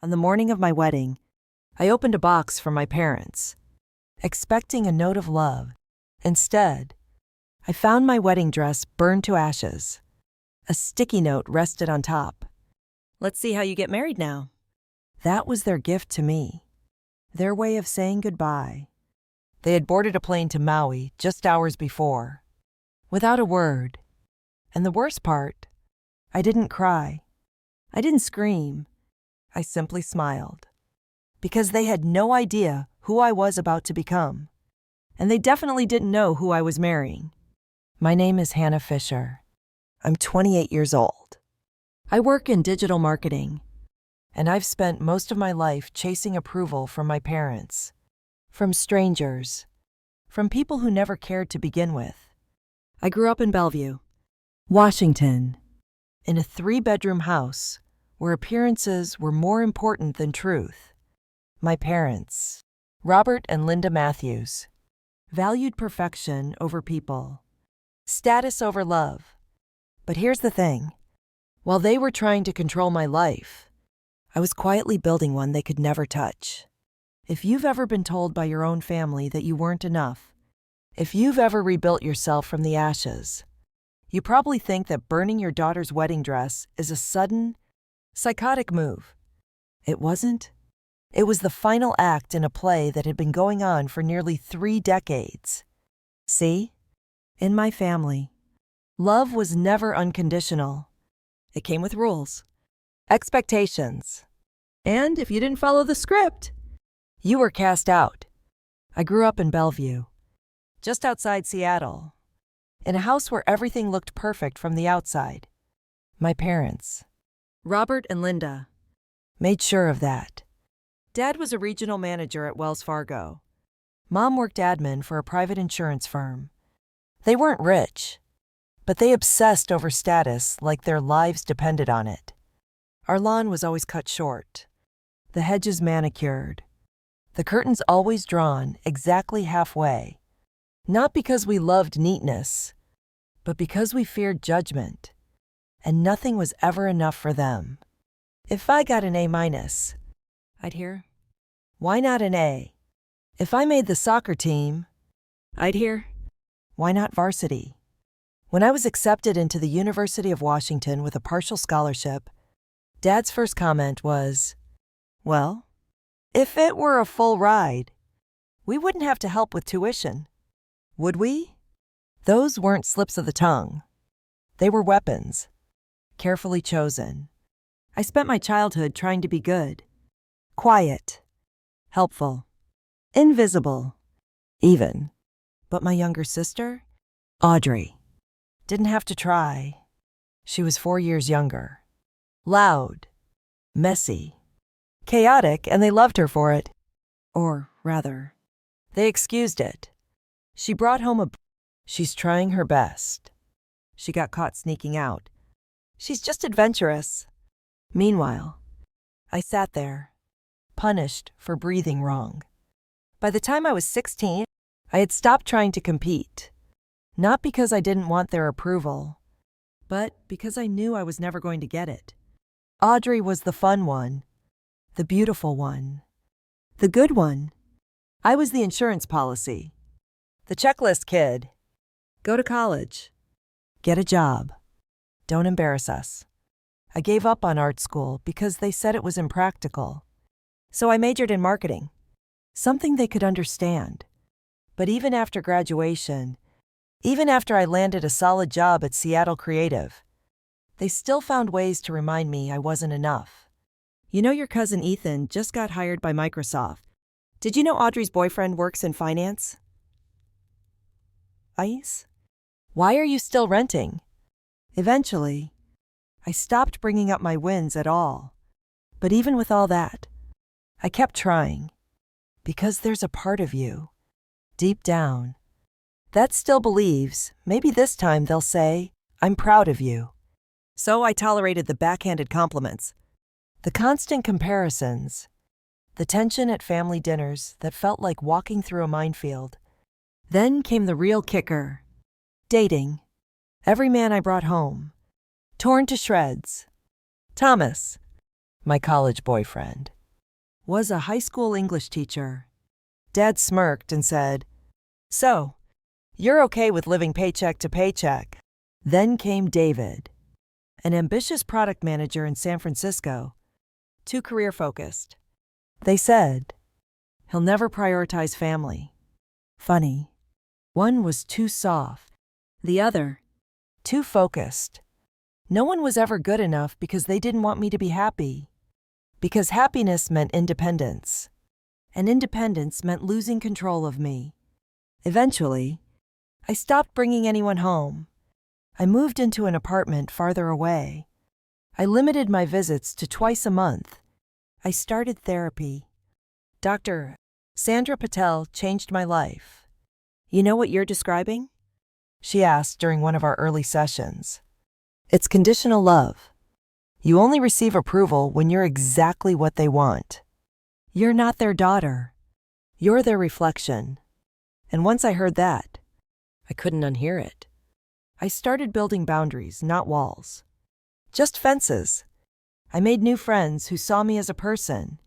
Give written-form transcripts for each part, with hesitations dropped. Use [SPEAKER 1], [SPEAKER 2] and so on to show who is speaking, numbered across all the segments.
[SPEAKER 1] On the morning of my wedding, I opened a box from my parents, expecting a note of love. Instead, I found my wedding dress burned to ashes. A sticky note rested on top. "Let's see how you get married now." That was their gift to me, their way of saying goodbye. They had boarded a plane to Maui just hours before, without a word. And the worst part, I didn't cry. I didn't scream. I simply smiled. Because they had no idea who I was about to become. And they definitely didn't know who I was marrying. My name is Hannah Fisher. I'm 28 years old. I work in digital marketing, and I've spent most of my life chasing approval from my parents, from strangers, from people who never cared to begin with. I grew up in Bellevue, Washington, in a 3-bedroom house where appearances were more important than truth. My parents, Robert and Linda Matthews, valued perfection over people, status over love. But here's the thing. While they were trying to control my life, I was quietly building one they could never touch. If you've ever been told by your own family that you weren't enough, if you've ever rebuilt yourself from the ashes, you probably think that burning your daughter's wedding dress is a sudden, psychotic move. It wasn't. It was the final act in a play that had been going on for nearly 3 decades. See? In my family, love was never unconditional. It came with rules, expectations, and if you didn't follow the script, you were cast out. I grew up in Bellevue, just outside Seattle, in a house where everything looked perfect from the outside. My parents, Robert and Linda, made sure of that. Dad was a regional manager at Wells Fargo. Mom worked admin for a private insurance firm. They weren't rich, but they obsessed over status like their lives depended on it. Our lawn was always cut short, the hedges manicured, the curtains always drawn exactly halfway, not because we loved neatness, but because we feared judgment, and nothing was ever enough for them. If I got an A-, I'd hear, "Why not an A?" If I made the soccer team, I'd hear, "Why not varsity?" When I was accepted into the University of Washington with a partial scholarship, Dad's first comment was, "Well, if it were a full ride, we wouldn't have to help with tuition, would we?" Those weren't slips of the tongue. They were weapons, carefully chosen. I spent my childhood trying to be good, quiet, helpful, invisible, even. But my younger sister, Audrey, didn't have to try. She was 4 years younger. Loud, messy, chaotic, and they loved her for it. Or, rather, they excused it. She brought home she's trying her best. She got caught sneaking out. She's just adventurous. Meanwhile, I sat there, punished for breathing wrong. By the time I was 16, I had stopped trying to compete. Not because I didn't want their approval, but because I knew I was never going to get it. Audrey was the fun one, the beautiful one, the good one. I was the insurance policy, the checklist kid. Go to college, get a job, don't embarrass us. I gave up on art school because they said it was impractical. So I majored in marketing, something they could understand. But even after graduation, even after I landed a solid job at Seattle Creative, they still found ways to remind me I wasn't enough. You know, your cousin Ethan just got hired by Microsoft. Did you know Audrey's boyfriend works in finance? Ice? Why are you still renting? Eventually, I stopped bringing up my wins at all. But even with all that, I kept trying. Because there's a part of you, deep down, that still believes, maybe this time they'll say, "I'm proud of you." So I tolerated the backhanded compliments, the constant comparisons, the tension at family dinners that felt like walking through a minefield. Then came the real kicker. Dating. Every man I brought home. Torn to shreds. Thomas. My college boyfriend was a high school English teacher. Dad smirked and said, "So, you're okay with living paycheck to paycheck?" Then came David, an ambitious product manager in San Francisco, too career-focused. They said, "He'll never prioritize family." Funny. One was too soft, the other, too focused. No one was ever good enough because they didn't want me to be happy. Because happiness meant independence, and independence meant losing control of me. Eventually, I stopped bringing anyone home. I moved into an apartment farther away. I limited my visits to twice a month. I started therapy. Dr. Sandra Patel changed my life. "You know what you're describing?" she asked during one of our early sessions. "It's conditional love. You only receive approval when you're exactly what they want. You're not their daughter. You're their reflection." And once I heard that, I couldn't unhear it. I started building boundaries, not walls. Just fences. I made new friends who saw me as a person,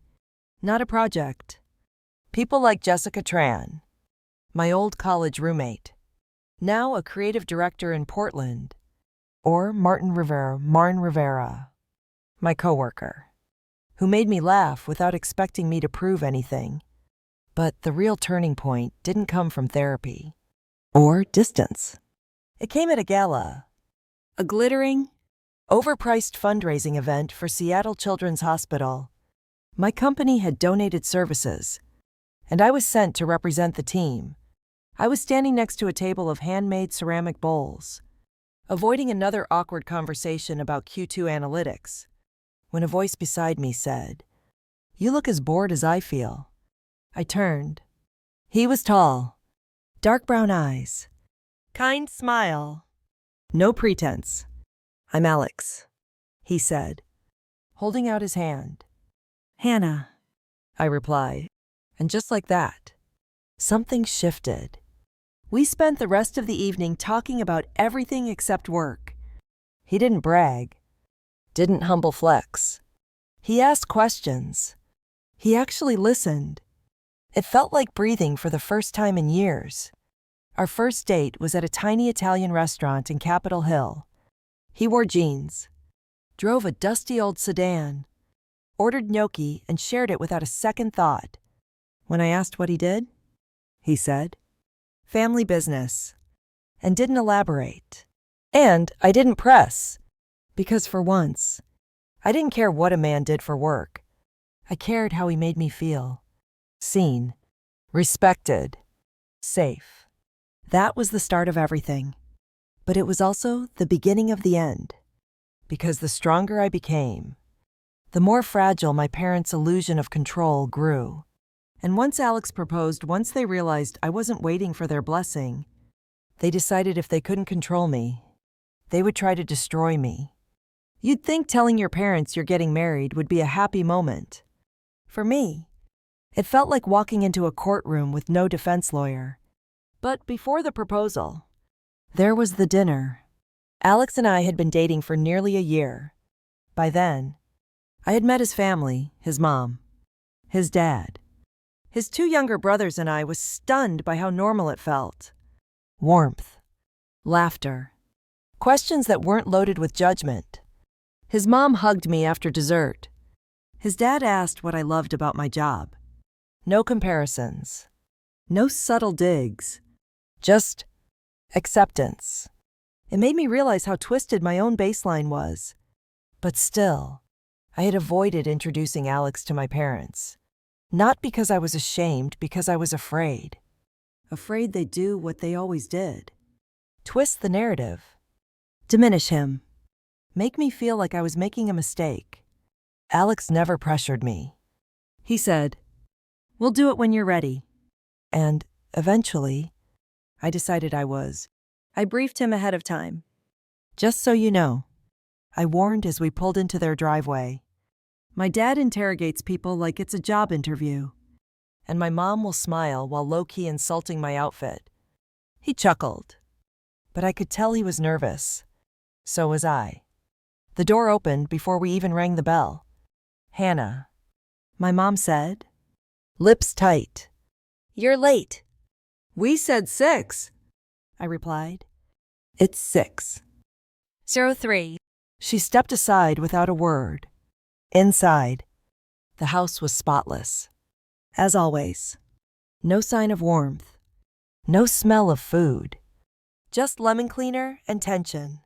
[SPEAKER 1] not a project. People like Jessica Tran, my old college roommate, now a creative director in Portland, or Martin Rivera, my coworker, who made me laugh without expecting me to prove anything. But the real turning point didn't come from therapy or distance. It came at a gala, a glittering, overpriced fundraising event for Seattle Children's Hospital. My company had donated services, and I was sent to represent the team. I was standing next to a table of handmade ceramic bowls, avoiding another awkward conversation about Q2 analytics, when a voice beside me said, "You look as bored as I feel." I turned. He was tall, dark brown eyes, kind smile, no pretense. "I'm Alex," he said, holding out his hand. "Hannah," I replied, and just like that, something shifted. We spent the rest of the evening talking about everything except work. He didn't brag, didn't humble flex. He asked questions. He actually listened. It felt like breathing for the first time in years. Our first date was at a tiny Italian restaurant in Capitol Hill. He wore jeans, drove a dusty old sedan, ordered gnocchi, and shared it without a second thought. When I asked what he did, he said, "Family business," and didn't elaborate. And I didn't press, because for once, I didn't care what a man did for work. I cared how he made me feel. Seen, respected, safe. That was the start of everything. But it was also the beginning of the end, because the stronger I became, the more fragile my parents' illusion of control grew. And once Alex proposed, once they realized I wasn't waiting for their blessing, they decided if they couldn't control me, they would try to destroy me. You'd think telling your parents you're getting married would be a happy moment. For me, it felt like walking into a courtroom with no defense lawyer. But before the proposal, there was the dinner. Alex and I had been dating for nearly a year. By then, I had met his family, his mom, his dad. His two younger brothers and I was stunned by how normal it felt. Warmth, laughter, questions that weren't loaded with judgment. His mom hugged me after dessert. His dad asked what I loved about my job. No comparisons, no subtle digs, just acceptance. It made me realize how twisted my own baseline was. But still, I had avoided introducing Alex to my parents. Not because I was ashamed, because I was afraid. Afraid they'd do what they always did. Twist the narrative. Diminish him. Make me feel like I was making a mistake. Alex never pressured me. He said, "We'll do it when you're ready." And eventually, I decided I was. I briefed him ahead of time. "Just so you know," I warned as we pulled into their driveway. "My dad interrogates people like it's a job interview. And my mom will smile while low-key insulting my outfit." He chuckled. But I could tell he was nervous. So was I. The door opened before we even rang the bell. Hannah, my mom said, lips tight. You're late. We said 6, I replied. It's 6:03. She stepped aside without a word. Inside, the house was spotless. As always, no sign of warmth, no smell of food, just lemon cleaner and tension.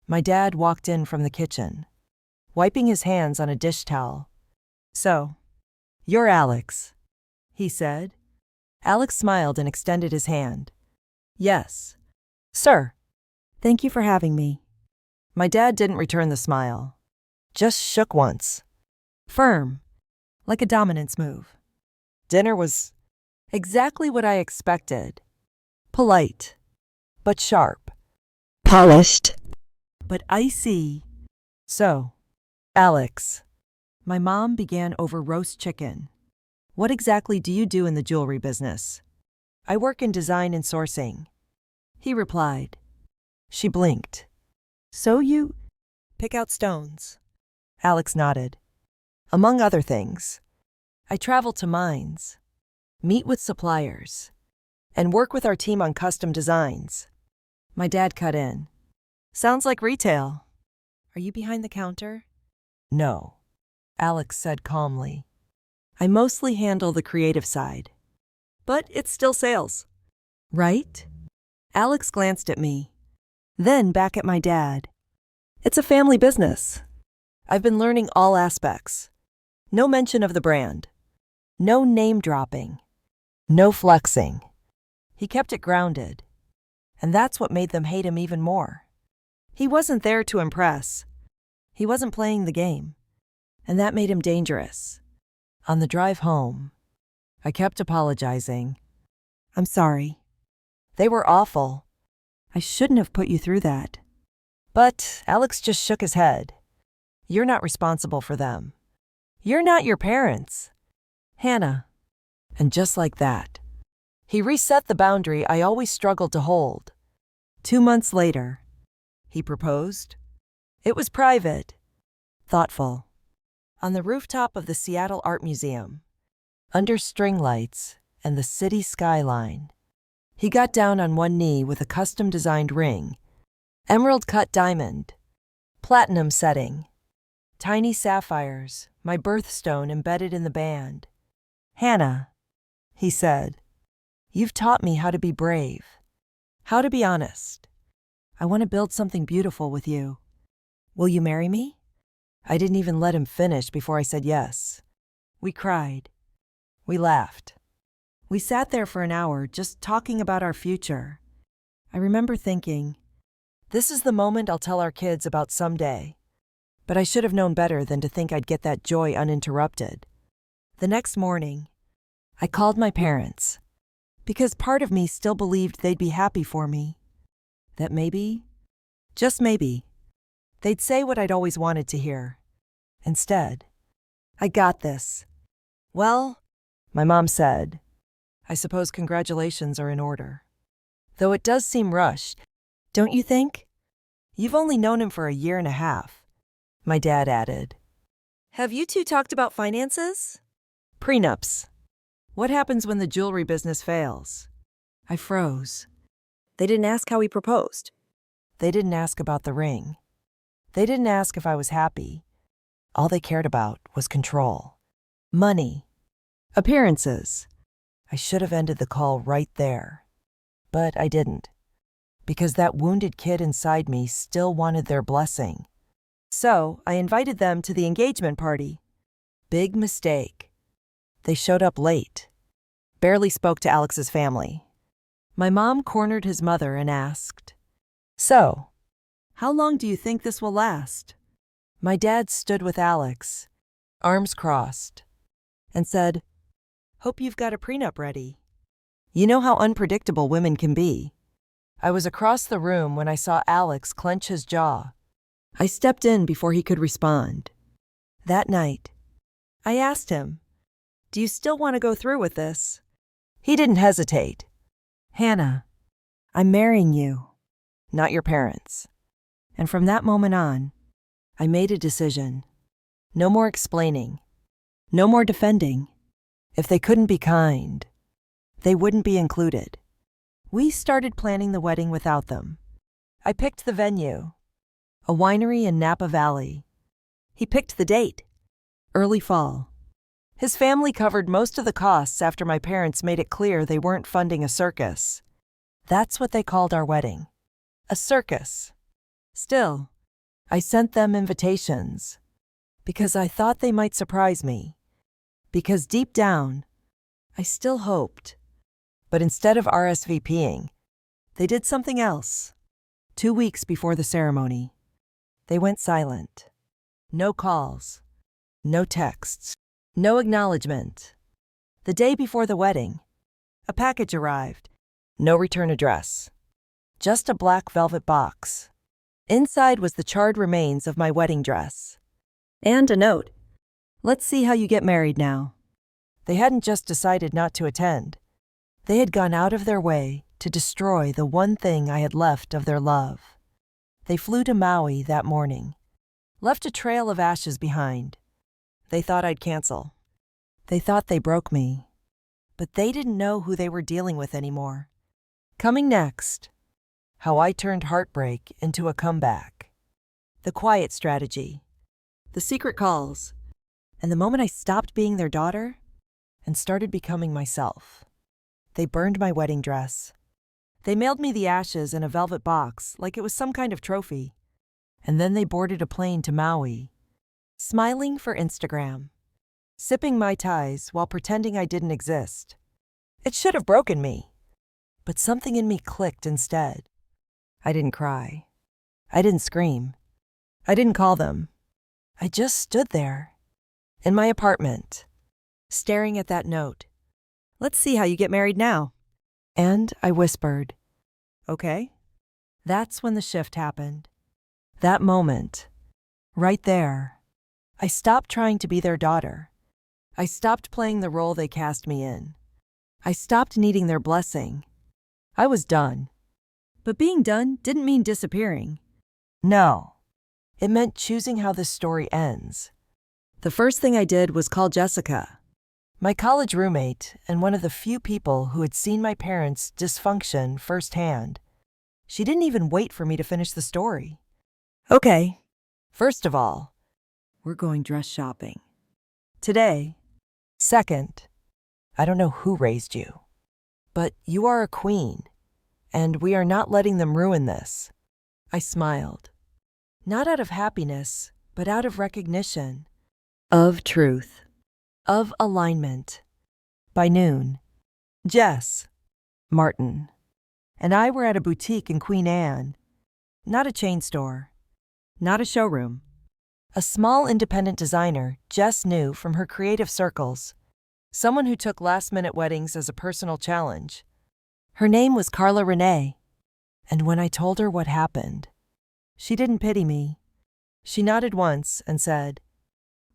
[SPEAKER 1] My dad walked in from the kitchen, wiping his hands on a dish towel. So, you're Alex, he said. Alex smiled and extended his hand. Yes, sir. Thank you for having me. My dad didn't return the smile, just shook once. Firm, like a dominance move. Dinner was exactly what I expected. Polite, but sharp. Polished, but icy. So, Alex, my mom began over roast chicken. What exactly do you do in the jewelry business? I work in design and sourcing, he replied. She blinked. So you pick out stones? Alex nodded. Among other things, I travel to mines, meet with suppliers, and work with our team on custom designs. My dad cut in. Sounds like retail. Are you behind the counter? No, Alex said calmly. I mostly handle the creative side. But it's still sales. Right? Alex glanced at me, then back at my dad. It's a family business. I've been learning all aspects. No mention of the brand. No name dropping. No flexing. He kept it grounded. And that's what made them hate him even more. He wasn't there to impress. He wasn't playing the game. And that made him dangerous. On the drive home, I kept apologizing. I'm sorry. They were awful. I shouldn't have put you through that. But Alex just shook his head. You're not responsible for them. You're not your parents. Hannah. And just like that, he reset the boundary I always struggled to hold. 2 months later, he proposed. It was private, thoughtful, on the rooftop of the Seattle Art Museum, under string lights and the city skyline. He got down on one knee with a custom-designed ring, emerald-cut diamond, platinum setting, tiny sapphires, my birthstone embedded in the band. Hannah, he said, you've taught me how to be brave, how to be honest. I want to build something beautiful with you. Will you marry me? I didn't even let him finish before I said yes. We cried. We laughed. We sat there for an hour just talking about our future. I remember thinking, this is the moment I'll tell our kids about someday. But I should have known better than to think I'd get that joy uninterrupted. The next morning, I called my parents, because part of me still believed they'd be happy for me. That maybe, just maybe, they'd say what I'd always wanted to hear. Instead, I got this. Well, my mom said, I suppose congratulations are in order. Though it does seem rushed, don't you think? You've only known him for a year and a half, my dad added. Have you two talked about finances? Prenups. What happens when the jewelry business fails? I froze. They didn't ask how he proposed. They didn't ask about the ring. They didn't ask if I was happy. All they cared about was control. Money. Appearances. I should have ended the call right there. But I didn't. Because that wounded kid inside me still wanted their blessing. So I invited them to the engagement party. Big mistake. They showed up late. Barely spoke to Alex's family. My mom cornered his mother and asked, So, how long do you think this will last? My dad stood with Alex, arms crossed, and said, Hope you've got a prenup ready. You know how unpredictable women can be. I was across the room when I saw Alex clench his jaw. I stepped in before he could respond. That night, I asked him, Do you still want to go through with this? He didn't hesitate. Hannah, I'm marrying you, not your parents. And from that moment on, I made a decision. No more explaining. No more defending. If they couldn't be kind, they wouldn't be included. We started planning the wedding without them. I picked the venue, a winery in Napa Valley. He picked the date, early fall. His family covered most of the costs after my parents made it clear they weren't funding a circus. That's what they called our wedding. A circus. Still, I sent them invitations because I thought they might surprise me. Because deep down, I still hoped. But instead of RSVPing, they did something else. 2 weeks before the ceremony, they went silent. No calls, no texts, no acknowledgement. The day before the wedding, a package arrived. No return address. Just a black velvet box. Inside was the charred remains of my wedding dress. And a note. Let's see how you get married now. They hadn't just decided not to attend. They had gone out of their way to destroy the one thing I had left of their love. They flew to Maui that morning. Left a trail of ashes behind. They thought I'd cancel. They thought they broke me. But they didn't know who they were dealing with anymore. Coming next, how I turned heartbreak into a comeback. The quiet strategy. The secret calls. And the moment I stopped being their daughter and started becoming myself. They burned my wedding dress. They mailed me the ashes in a velvet box like it was some kind of trophy. And then they boarded a plane to Maui, smiling for Instagram, sipping Mai Tais while pretending I didn't exist. It should have broken me. But something in me clicked instead. I didn't cry. I didn't scream. I didn't call them. I just stood there, in my apartment, staring at that note. Let's see how you get married now. And I whispered, okay. That's when the shift happened. That moment, right there, I stopped trying to be their daughter. I stopped playing the role they cast me in. I stopped needing their blessing. I was done. But being done didn't mean disappearing. No. It meant choosing how this story ends. The first thing I did was call Jessica, my college roommate and one of the few people who had seen my parents' dysfunction firsthand. She didn't even wait for me to finish the story. Okay. First of all, we're going dress shopping. Today. Second, I don't know who raised you, but you are a queen, and we are not letting them ruin this. I smiled. Not out of happiness, but out of recognition. Of truth. Of alignment. By noon, Jess, Martin, and I were at a boutique in Queen Anne. Not a chain store. Not a showroom. A small independent designer Jess knew from her creative circles. Someone who took last-minute weddings as a personal challenge. Her name was Carla Renee. And when I told her what happened, she didn't pity me. She nodded once and said,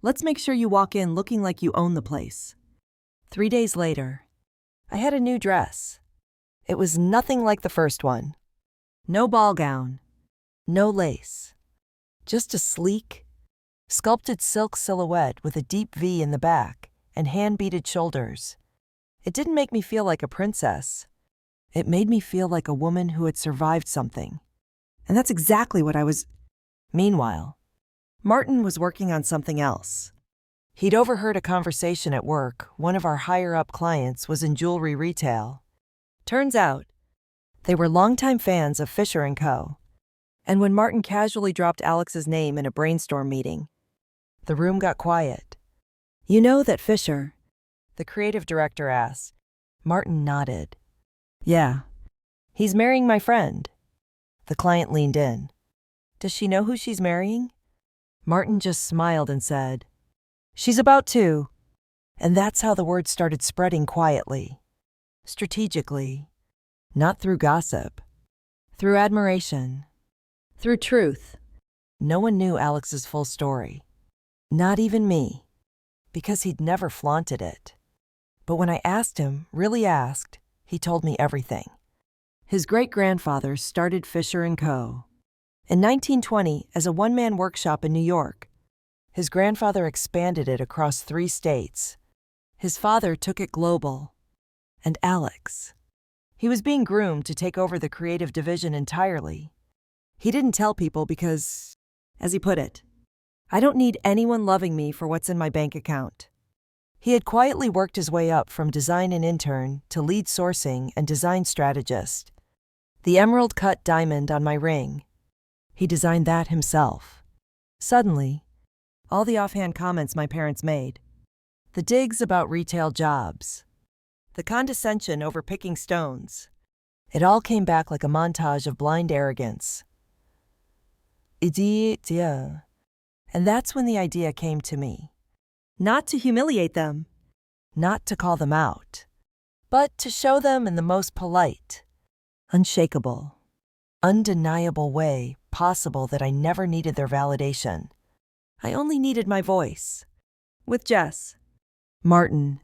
[SPEAKER 1] let's make sure you walk in looking like you own the place. 3 days later, I had a new dress. It was nothing like the first one. No ball gown. No lace. Just a sleek, sculpted silk silhouette with a deep V in the back and hand-beaded shoulders. It didn't make me feel like a princess. It made me feel like a woman who had survived something. And that's exactly what I was. Meanwhile, Martin was working on something else. He'd overheard a conversation at work. One of our higher-up clients was in jewelry retail. Turns out, they were longtime fans of Fisher & Co. And when Martin casually dropped Alex's name in a brainstorm meeting, the room got quiet. You know that Fisher? The creative director asked. Martin nodded. Yeah. He's marrying my friend. The client leaned in. Does she know who she's marrying? Martin just smiled and said, she's about to. And that's how the word started spreading quietly. Strategically. Not through gossip. Through admiration. Through truth. No one knew Alex's full story. Not even me. Because he'd never flaunted it. But when I asked him, really asked, he told me everything. His great-grandfather started Fisher & Co. in 1920 as a one-man workshop in New York. His grandfather expanded it across 3 states. His father took it global. And Alex. He was being groomed to take over the creative division entirely. He didn't tell people because, as he put it, I don't need anyone loving me for what's in my bank account. He had quietly worked his way up from design and intern to lead sourcing and design strategist. The emerald-cut diamond on my ring. He designed that himself. Suddenly, all the offhand comments my parents made, the digs about retail jobs, the condescension over picking stones, it all came back like a montage of blind arrogance. And that's when the idea came to me. Not to humiliate them, not to call them out, but to show them in the most polite, unshakable, undeniable way possible that I never needed their validation. I only needed my voice. With Jess, Martin,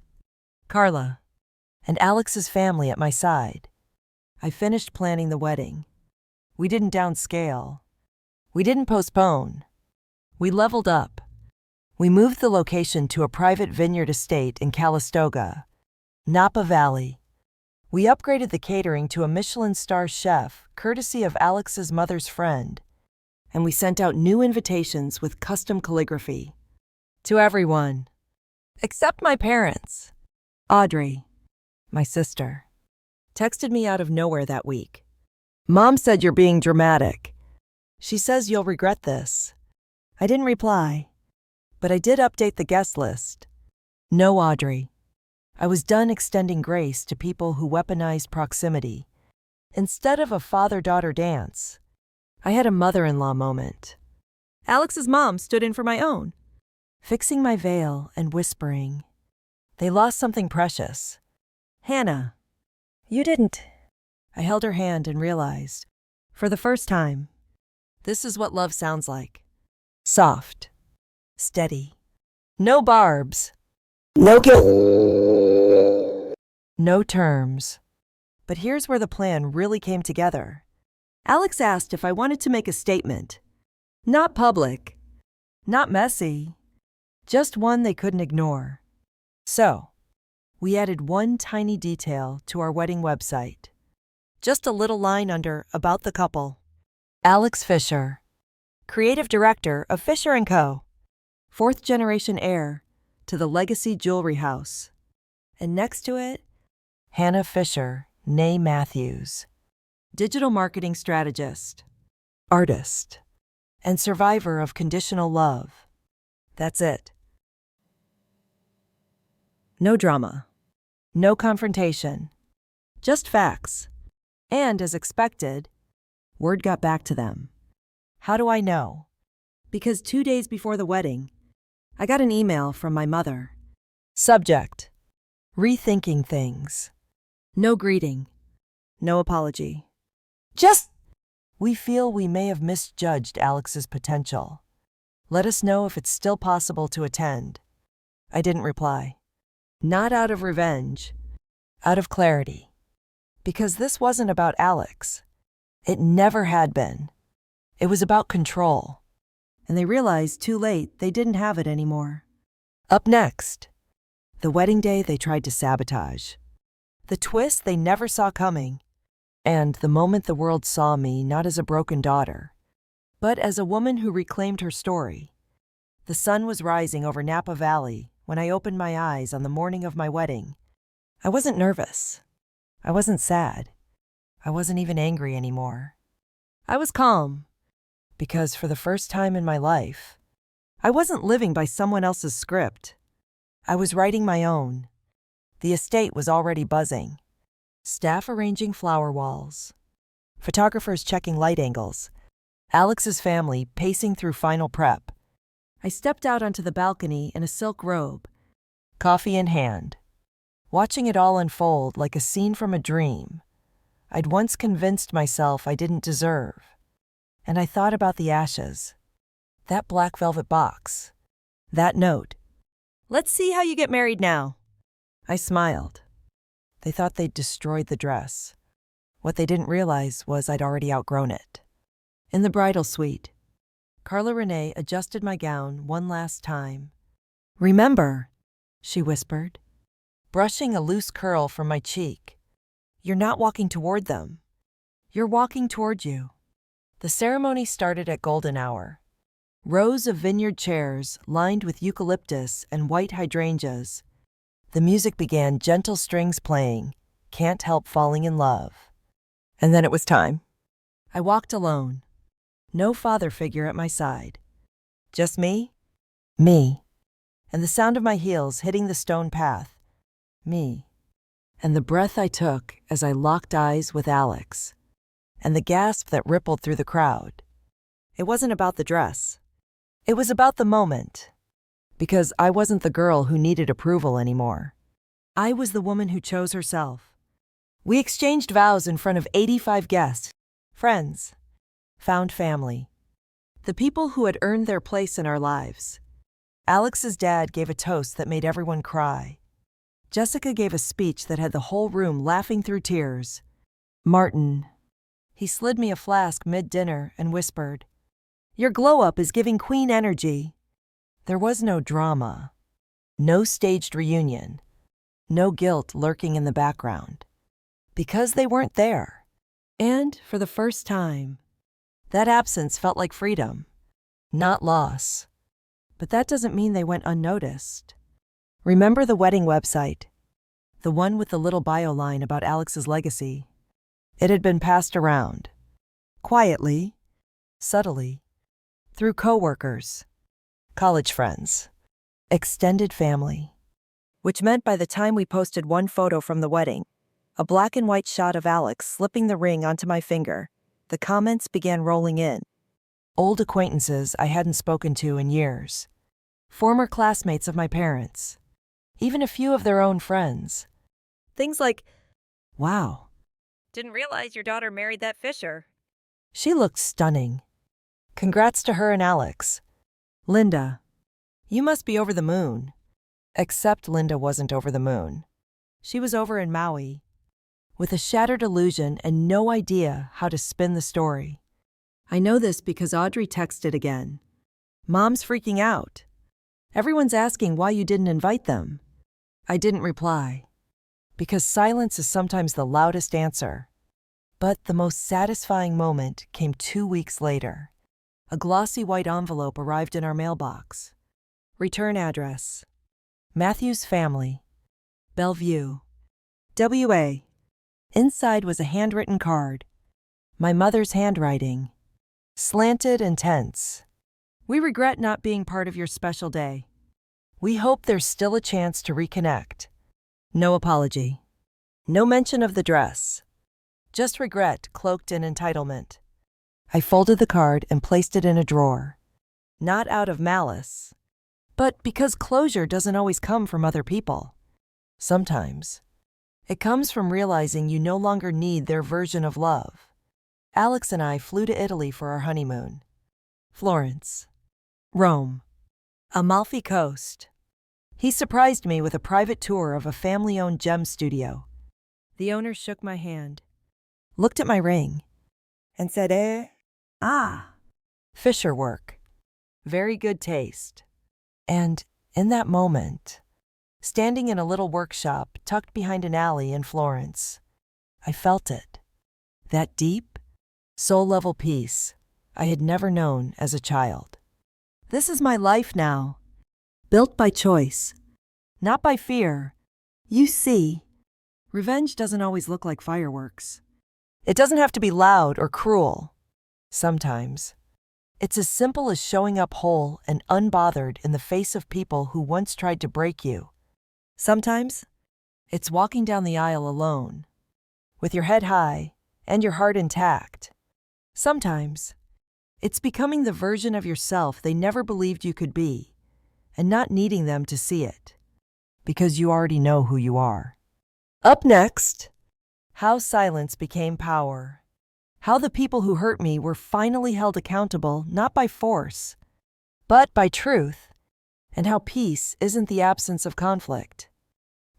[SPEAKER 1] Carla, and Alex's family at my side, I finished planning the wedding. We didn't downscale. We didn't postpone. We leveled up. We moved the location to a private vineyard estate in Calistoga, Napa Valley. We upgraded the catering to a Michelin star chef, courtesy of Alex's mother's friend, and we sent out new invitations with custom calligraphy. To everyone, except my parents. Audrey, my sister, texted me out of nowhere that week. Mom said you're being dramatic. She says you'll regret this. I didn't reply, but I did update the guest list. No, Audrey. I was done extending grace to people who weaponized proximity. Instead of a father-daughter dance, I had a mother-in-law moment. Alex's mom stood in for my own, fixing my veil and whispering, "They lost something precious. Hannah, you didn't." I held her hand and realized, for the first time, this is what love sounds like. Soft, steady, no barbs, no guilt, no terms. But here's where the plan really came together. Alex asked if I wanted to make a statement. Not public, not messy, just one they couldn't ignore. So, we added one tiny detail to our wedding website. Just a little line under About the Couple. Alex Fisher, creative director of Fisher & Co., 4th-generation heir to the Legacy Jewelry House. And next to it, Hannah Fisher, née Matthews, digital marketing strategist, artist, and survivor of conditional love. That's it. No drama, no confrontation, just facts. And as expected, word got back to them. How do I know? Because 2 days before the wedding, I got an email from my mother. Subject: rethinking things. No greeting. No apology. Just, we feel we may have misjudged Alex's potential. Let us know if it's still possible to attend. I didn't reply. Not out of revenge, out of clarity. Because this wasn't about Alex. It never had been. It was about control. And they realized too late they didn't have it anymore. Up next, the wedding day they tried to sabotage. The twist they never saw coming. And the moment the world saw me not as a broken daughter, but as a woman who reclaimed her story. The sun was rising over Napa Valley when I opened my eyes on the morning of my wedding. I wasn't nervous. I wasn't sad. I wasn't even angry anymore. I was calm, because for the first time in my life, I wasn't living by someone else's script. I was writing my own. The estate was already buzzing. Staff arranging flower walls, photographers checking light angles, Alex's family pacing through final prep. I stepped out onto the balcony in a silk robe, coffee in hand, watching it all unfold like a scene from a dream I'd once convinced myself I didn't deserve. And I thought about the ashes, that black velvet box, that note. "Let's see how you get married now." I smiled. They thought they'd destroyed the dress. What they didn't realize was I'd already outgrown it. In the bridal suite, Carla Renee adjusted my gown one last time. "Remember," she whispered, brushing a loose curl from my cheek, "you're not walking toward them. You're walking toward you." The ceremony started at golden hour. Rows of vineyard chairs lined with eucalyptus and white hydrangeas. The music began, gentle strings playing, "Can't Help Falling in Love." And then it was time. I walked alone. No father figure at my side. Just me. And the sound of my heels hitting the stone path. Me. And the breath I took as I locked eyes with Alex. And the gasp that rippled through the crowd. It wasn't about the dress. It was about the moment. Because I wasn't the girl who needed approval anymore. I was the woman who chose herself. We exchanged vows in front of 85 guests, friends, found family, the people who had earned their place in our lives. Alex's dad gave a toast that made everyone cry. Jessica gave a speech that had the whole room laughing through tears. Martin, he slid me a flask mid-dinner and whispered, "Your glow-up is giving queen energy." There was no drama, no staged reunion, no guilt lurking in the background. Because they weren't there. And, for the first time, that absence felt like freedom, not loss. But that doesn't mean they went unnoticed. Remember the wedding website? The one with the little bio line about Alex's legacy? It had been passed around. Quietly, subtly, through coworkers, college friends, extended family. Which meant by the time we posted one photo from the wedding, a black and white shot of Alex slipping the ring onto my finger, the comments began rolling in. Old acquaintances I hadn't spoken to in years. Former classmates of my parents. Even a few of their own friends. Things like, "Wow. Didn't realize your daughter married that Fisher. She looked stunning. Congrats to her and Alex. Linda, you must be over the moon." Except Linda wasn't over the moon. She was over in Maui, with a shattered illusion and no idea how to spin the story. I know this because Audrey texted again. "Mom's freaking out. Everyone's asking why you didn't invite them." I didn't reply. Because silence is sometimes the loudest answer. But the most satisfying moment came 2 weeks later. A glossy white envelope arrived in our mailbox. Return address: Matthew's family, Bellevue, WA. Inside was a handwritten card. My mother's handwriting. Slanted and tense. "We regret not being part of your special day. We hope there's still a chance to reconnect." No apology. No mention of the dress. Just regret cloaked in entitlement. I folded the card and placed it in a drawer. Not out of malice, but because closure doesn't always come from other people. Sometimes it comes from realizing you no longer need their version of love. Alex and I flew to Italy for our honeymoon. Florence, Rome, Amalfi Coast. He surprised me with a private tour of a family-owned gem studio. The owner shook my hand, looked at my ring, and said, Fisher work. Very good taste." And in that moment, standing in a little workshop tucked behind an alley in Florence, I felt it. That deep, soul-level peace I had never known as a child. This is my life now, built by choice, not by fear. You see, revenge doesn't always look like fireworks. It doesn't have to be loud or cruel. Sometimes, it's as simple as showing up whole and unbothered in the face of people who once tried to break you. Sometimes, it's walking down the aisle alone, with your head high and your heart intact. Sometimes, it's becoming the version of yourself they never believed you could be, and not needing them to see it, because you already know who you are. Up next, how silence became power. How the people who hurt me were finally held accountable not by force, but by truth. And how peace isn't the absence of conflict,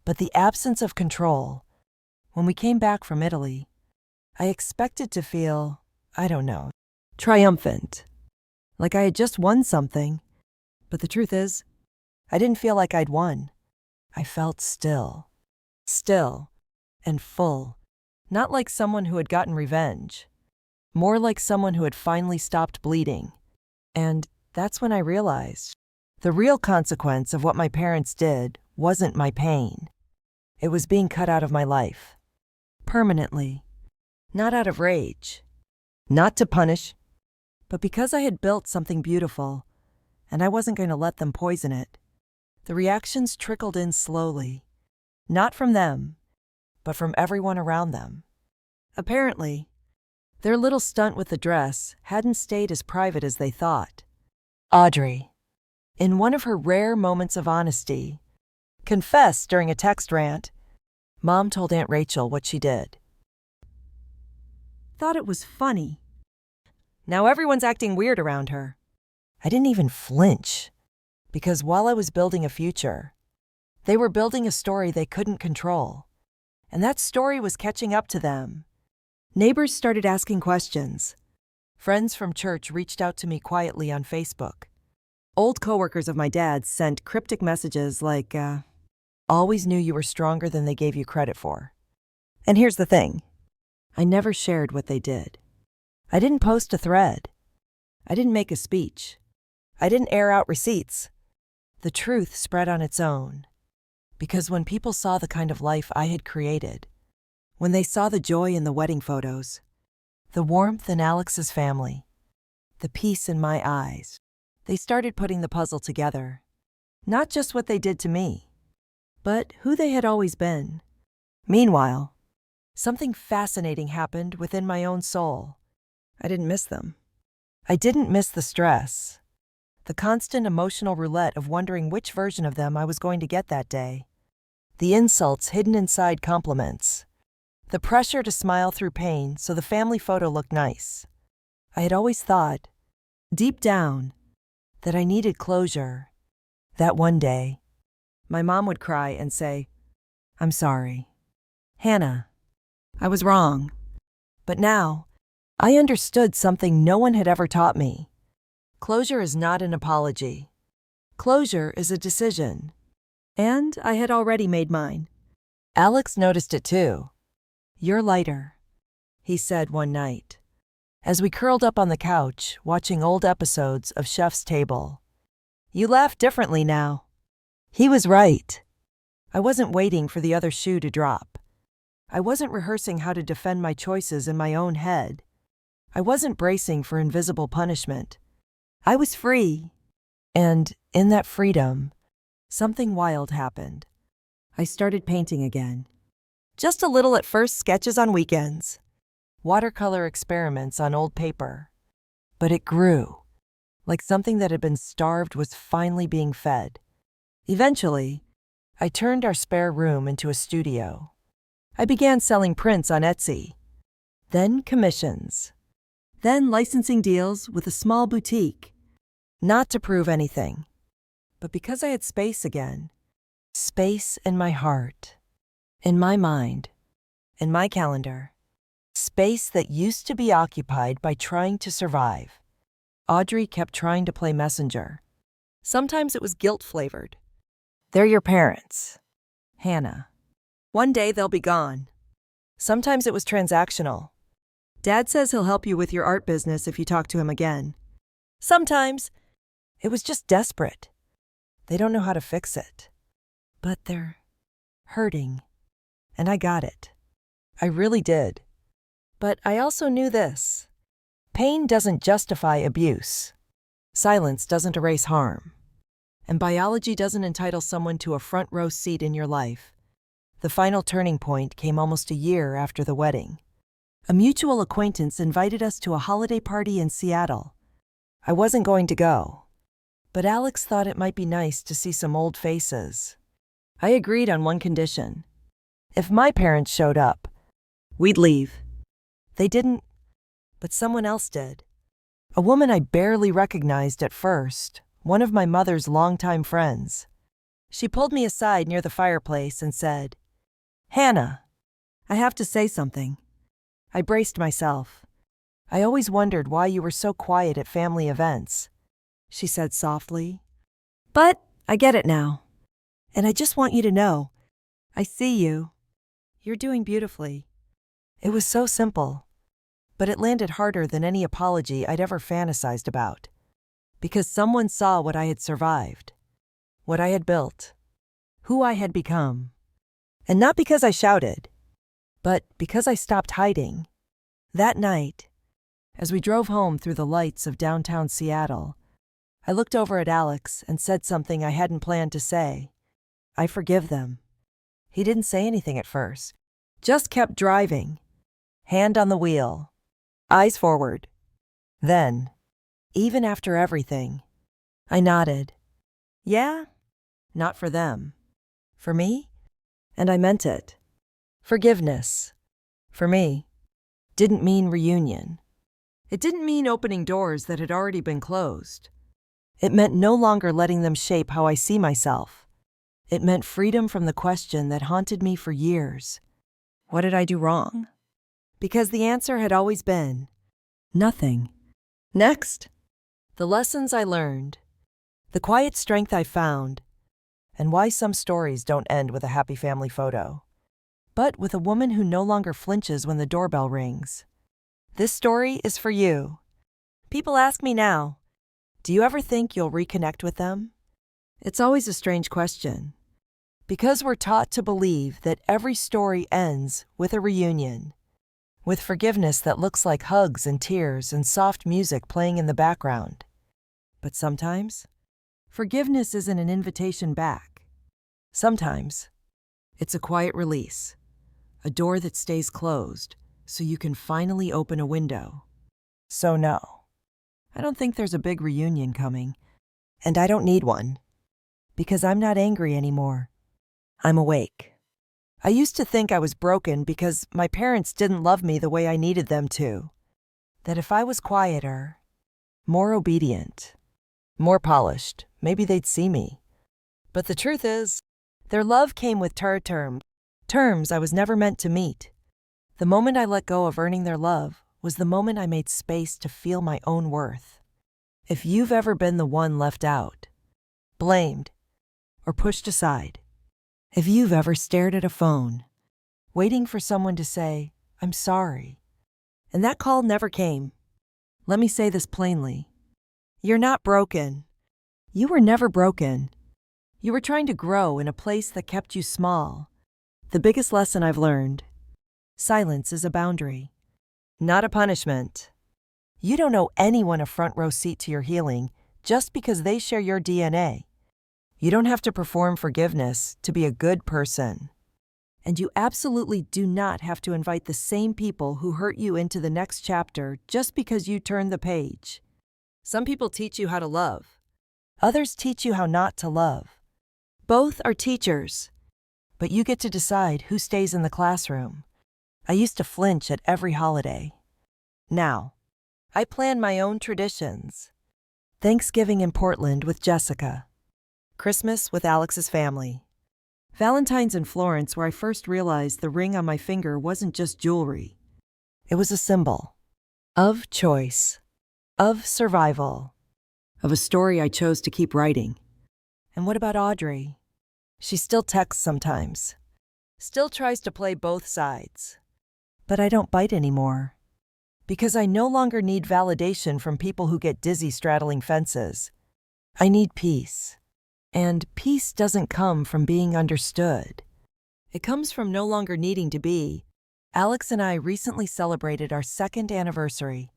[SPEAKER 1] but the absence of control. When we came back from Italy, I expected to feel, triumphant. like I had just won something. But the truth is, I didn't feel like I'd won. I felt still. Still and full. Not like someone who had gotten revenge. More like someone who had finally stopped bleeding. And that's when I realized the real consequence of what my parents did wasn't my pain. It was being cut out of my life. Permanently. Not out of rage. Not to punish. But because I had built something beautiful, and I wasn't going to let them poison it. The reactions trickled in slowly. Not from them, but from everyone around them. Apparently, their little stunt with the dress hadn't stayed as private as they thought. Audrey, in one of her rare moments of honesty, confessed during a text rant. Mom told Aunt Rachel what she did. Thought it was funny. Now everyone's acting weird around her. I didn't even flinch, because while I was building a future, they were building a story they couldn't control. And that story was catching up to them. Neighbors started asking questions. Friends from church reached out to me quietly on Facebook. Old coworkers of my dad's sent cryptic messages like, always knew you were stronger than they gave you credit for. And here's the thing. I never shared what they did. I didn't post a thread. I didn't make a speech. I didn't air out receipts. The truth spread on its own. Because when people saw the kind of life I had created, when they saw the joy in the wedding photos, the warmth in Alex's family, the peace in my eyes, they started putting the puzzle together. Not just what they did to me, but who they had always been. Meanwhile, something fascinating happened within my own soul. I didn't miss them. I didn't miss the stress, the constant emotional roulette of wondering which version of them I was going to get that day, the insults hidden inside compliments, the pressure to smile through pain so the family photo looked nice. I had always thought, deep down, that I needed closure, that one day, my mom would cry and say, "I'm sorry. Hannah, I was wrong." But now, I understood something no one had ever taught me. Closure is not an apology. Closure is a decision. And I had already made mine. Alex noticed it too. "You're lighter," he said one night, as we curled up on the couch watching old episodes of Chef's Table. "You laugh differently now." He was right. I wasn't waiting for the other shoe to drop. I wasn't rehearsing how to defend my choices in my own head. I wasn't bracing for invisible punishment. I was free. And in that freedom, something wild happened. I started painting again. Just a little at first, sketches on weekends. Watercolor experiments on old paper. But it grew, like something that had been starved was finally being fed. Eventually, I turned our spare room into a studio. I began selling prints on Etsy. Then commissions. Then licensing deals with a small boutique. Not to prove anything, but because I had space again. Space in my heart, in my mind, in my calendar. Space that used to be occupied by trying to survive. Audrey kept trying to play messenger. Sometimes it was guilt-flavored. "They're your parents, Hannah. One day they'll be gone." Sometimes it was transactional. "Dad says he'll help you with your art business if you talk to him again." Sometimes it was just desperate. They don't know how to fix it. But they're hurting. And I got it. I really did. But I also knew this. Pain doesn't justify abuse. Silence doesn't erase harm. And biology doesn't entitle someone to a front row seat in your life. The final turning point came almost a year after the wedding. A mutual acquaintance invited us to a holiday party in Seattle. I wasn't going to go, but Alex thought it might be nice to see some old faces. I agreed on one condition. If my parents showed up, we'd leave. They didn't, but someone else did. A woman I barely recognized at first, one of my mother's longtime friends. She pulled me aside near the fireplace and said, "Hannah, I have to say something." I braced myself. I always wondered why you were so quiet at family events. she said softly. But I get it now. And I just want you to know, I see you. You're doing beautifully. It was so simple, but it landed harder than any apology I'd ever fantasized about. Because someone saw what I had survived, what I had built, who I had become. And not because I shouted, but because I stopped hiding. That night, as we drove home through the lights of downtown Seattle, I looked over at Alex and said something I hadn't planned to say. I forgive them. He didn't say anything at first, just kept driving, hand on the wheel, eyes forward. Then, even after everything, I nodded. Yeah, not for them. For me? And I meant it. Forgiveness, for me, didn't mean reunion. It didn't mean opening doors that had already been closed. It meant no longer letting them shape how I see myself. It meant freedom from the question that haunted me for years. What did I do wrong? Because the answer had always been nothing. Next, the lessons I learned, the quiet strength I found, and why some stories don't end with a happy family photo, but with a woman who no longer flinches when the doorbell rings. This story is for you. People ask me now, do you ever think you'll reconnect with them? It's always a strange question, because we're taught to believe that every story ends with a reunion, with forgiveness that looks like hugs and tears and soft music playing in the background. But sometimes, forgiveness isn't an invitation back. Sometimes, it's a quiet release, a door that stays closed so you can finally open a window. So no, I don't think there's a big reunion coming, and I don't need one, because I'm not angry anymore. I'm awake. I used to think I was broken because my parents didn't love me the way I needed them to, that if I was quieter, more obedient, more polished, maybe they'd see me. But the truth is, their love came with terms I was never meant to meet. The moment I let go of earning their love was the moment I made space to feel my own worth. If you've ever been the one left out, blamed, or pushed aside, if you've ever stared at a phone, waiting for someone to say, I'm sorry, and that call never came, let me say this plainly. You're not broken. You were never broken. You were trying to grow in a place that kept you small. The biggest lesson I've learned: silence is a boundary, not a punishment. You don't owe anyone a front row seat to your healing just because they share your DNA. You don't have to perform forgiveness to be a good person. And you absolutely do not have to invite the same people who hurt you into the next chapter just because you turned the page. Some people teach you how to love. Others teach you how not to love. Both are teachers, but you get to decide who stays in the classroom. I used to flinch at every holiday. Now, I plan my own traditions. Thanksgiving in Portland with Jessica. Christmas with Alex's family. Valentine's in Florence, where I first realized the ring on my finger wasn't just jewelry. It was a symbol of choice, of survival, of a story I chose to keep writing. And what about Audrey? She still texts sometimes, still tries to play both sides. But I don't bite anymore, because I no longer need validation from people who get dizzy straddling fences. I need peace. And peace doesn't come from being understood. It comes from no longer needing to be. Alex and I recently celebrated our 2nd anniversary.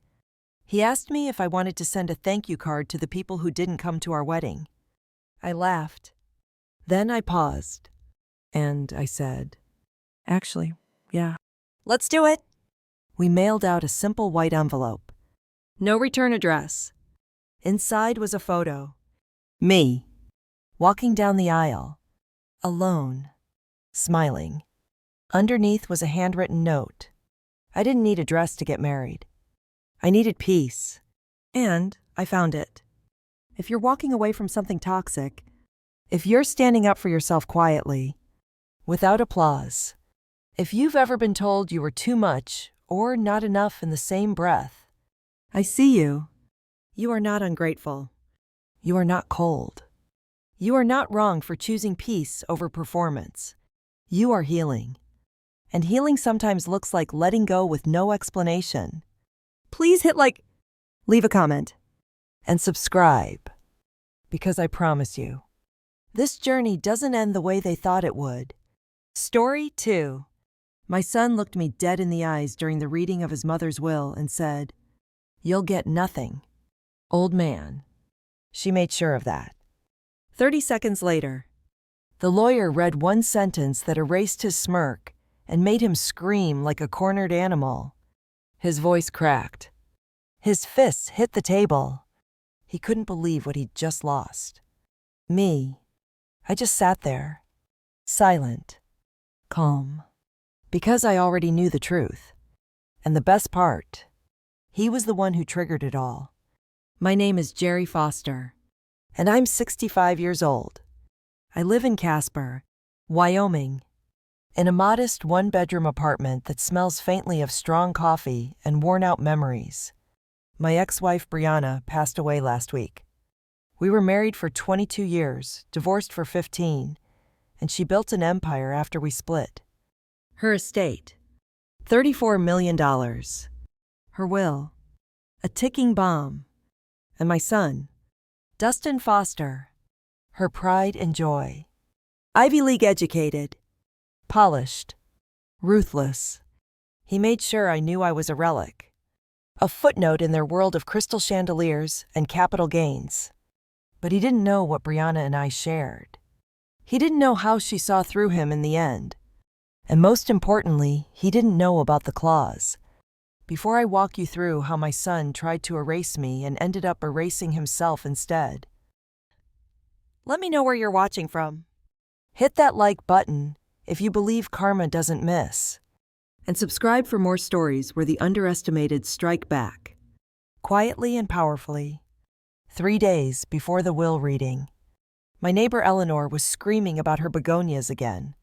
[SPEAKER 1] He asked me if I wanted to send a thank you card to the people who didn't come to our wedding. I laughed. Then I paused, and I said, actually, yeah. Let's do it. We mailed out a simple white envelope. No return address. Inside was a photo. Me, walking down the aisle, alone, smiling. Underneath was a handwritten note. I didn't need a dress to get married. I needed peace. And I found it. If you're walking away from something toxic, if you're standing up for yourself quietly, without applause, if you've ever been told you were too much or not enough in the same breath, I see you. You are not ungrateful. You are not cold. You are not wrong for choosing peace over performance. You are healing. And healing sometimes looks like letting go with no explanation. Please hit like, leave a comment, and subscribe. Because I promise you, this journey doesn't end the way they thought it would. Story 2. My son looked me dead in the eyes during the reading of his mother's will and said, "You'll get nothing, old man." She made sure of that. 30 seconds later, the lawyer read one sentence that erased his smirk and made him scream like a cornered animal. His voice cracked. His fists hit the table. He couldn't believe what he'd just lost. Me, I just sat there, silent, calm, because I already knew the truth. And the best part, he was the one who triggered it all. My name is Jerry Foster, and I'm 65 years old. I live in Casper, Wyoming, in a modest one-bedroom apartment that smells faintly of strong coffee and worn-out memories. My ex-wife Briana passed away last week. We were married for 22 years, divorced for 15, and she built an empire after we split. Her estate, $34 million. Her will, a ticking bomb. And my son, Dustin Foster, her pride and joy. Ivy League educated, polished, ruthless. He made sure I knew I was a relic, a footnote in their world of crystal chandeliers and capital gains. But he didn't know what Briana and I shared. He didn't know how she saw through him in the end. And most importantly, he didn't know about the clause. Before I walk you through how my son tried to erase me and ended up erasing himself instead, let me know where you're watching from. Hit that like button if you believe karma doesn't miss. And subscribe for more stories where the underestimated strike back. Quietly and powerfully, 3 days before the will reading, my neighbor Eleanor was screaming about her begonias again.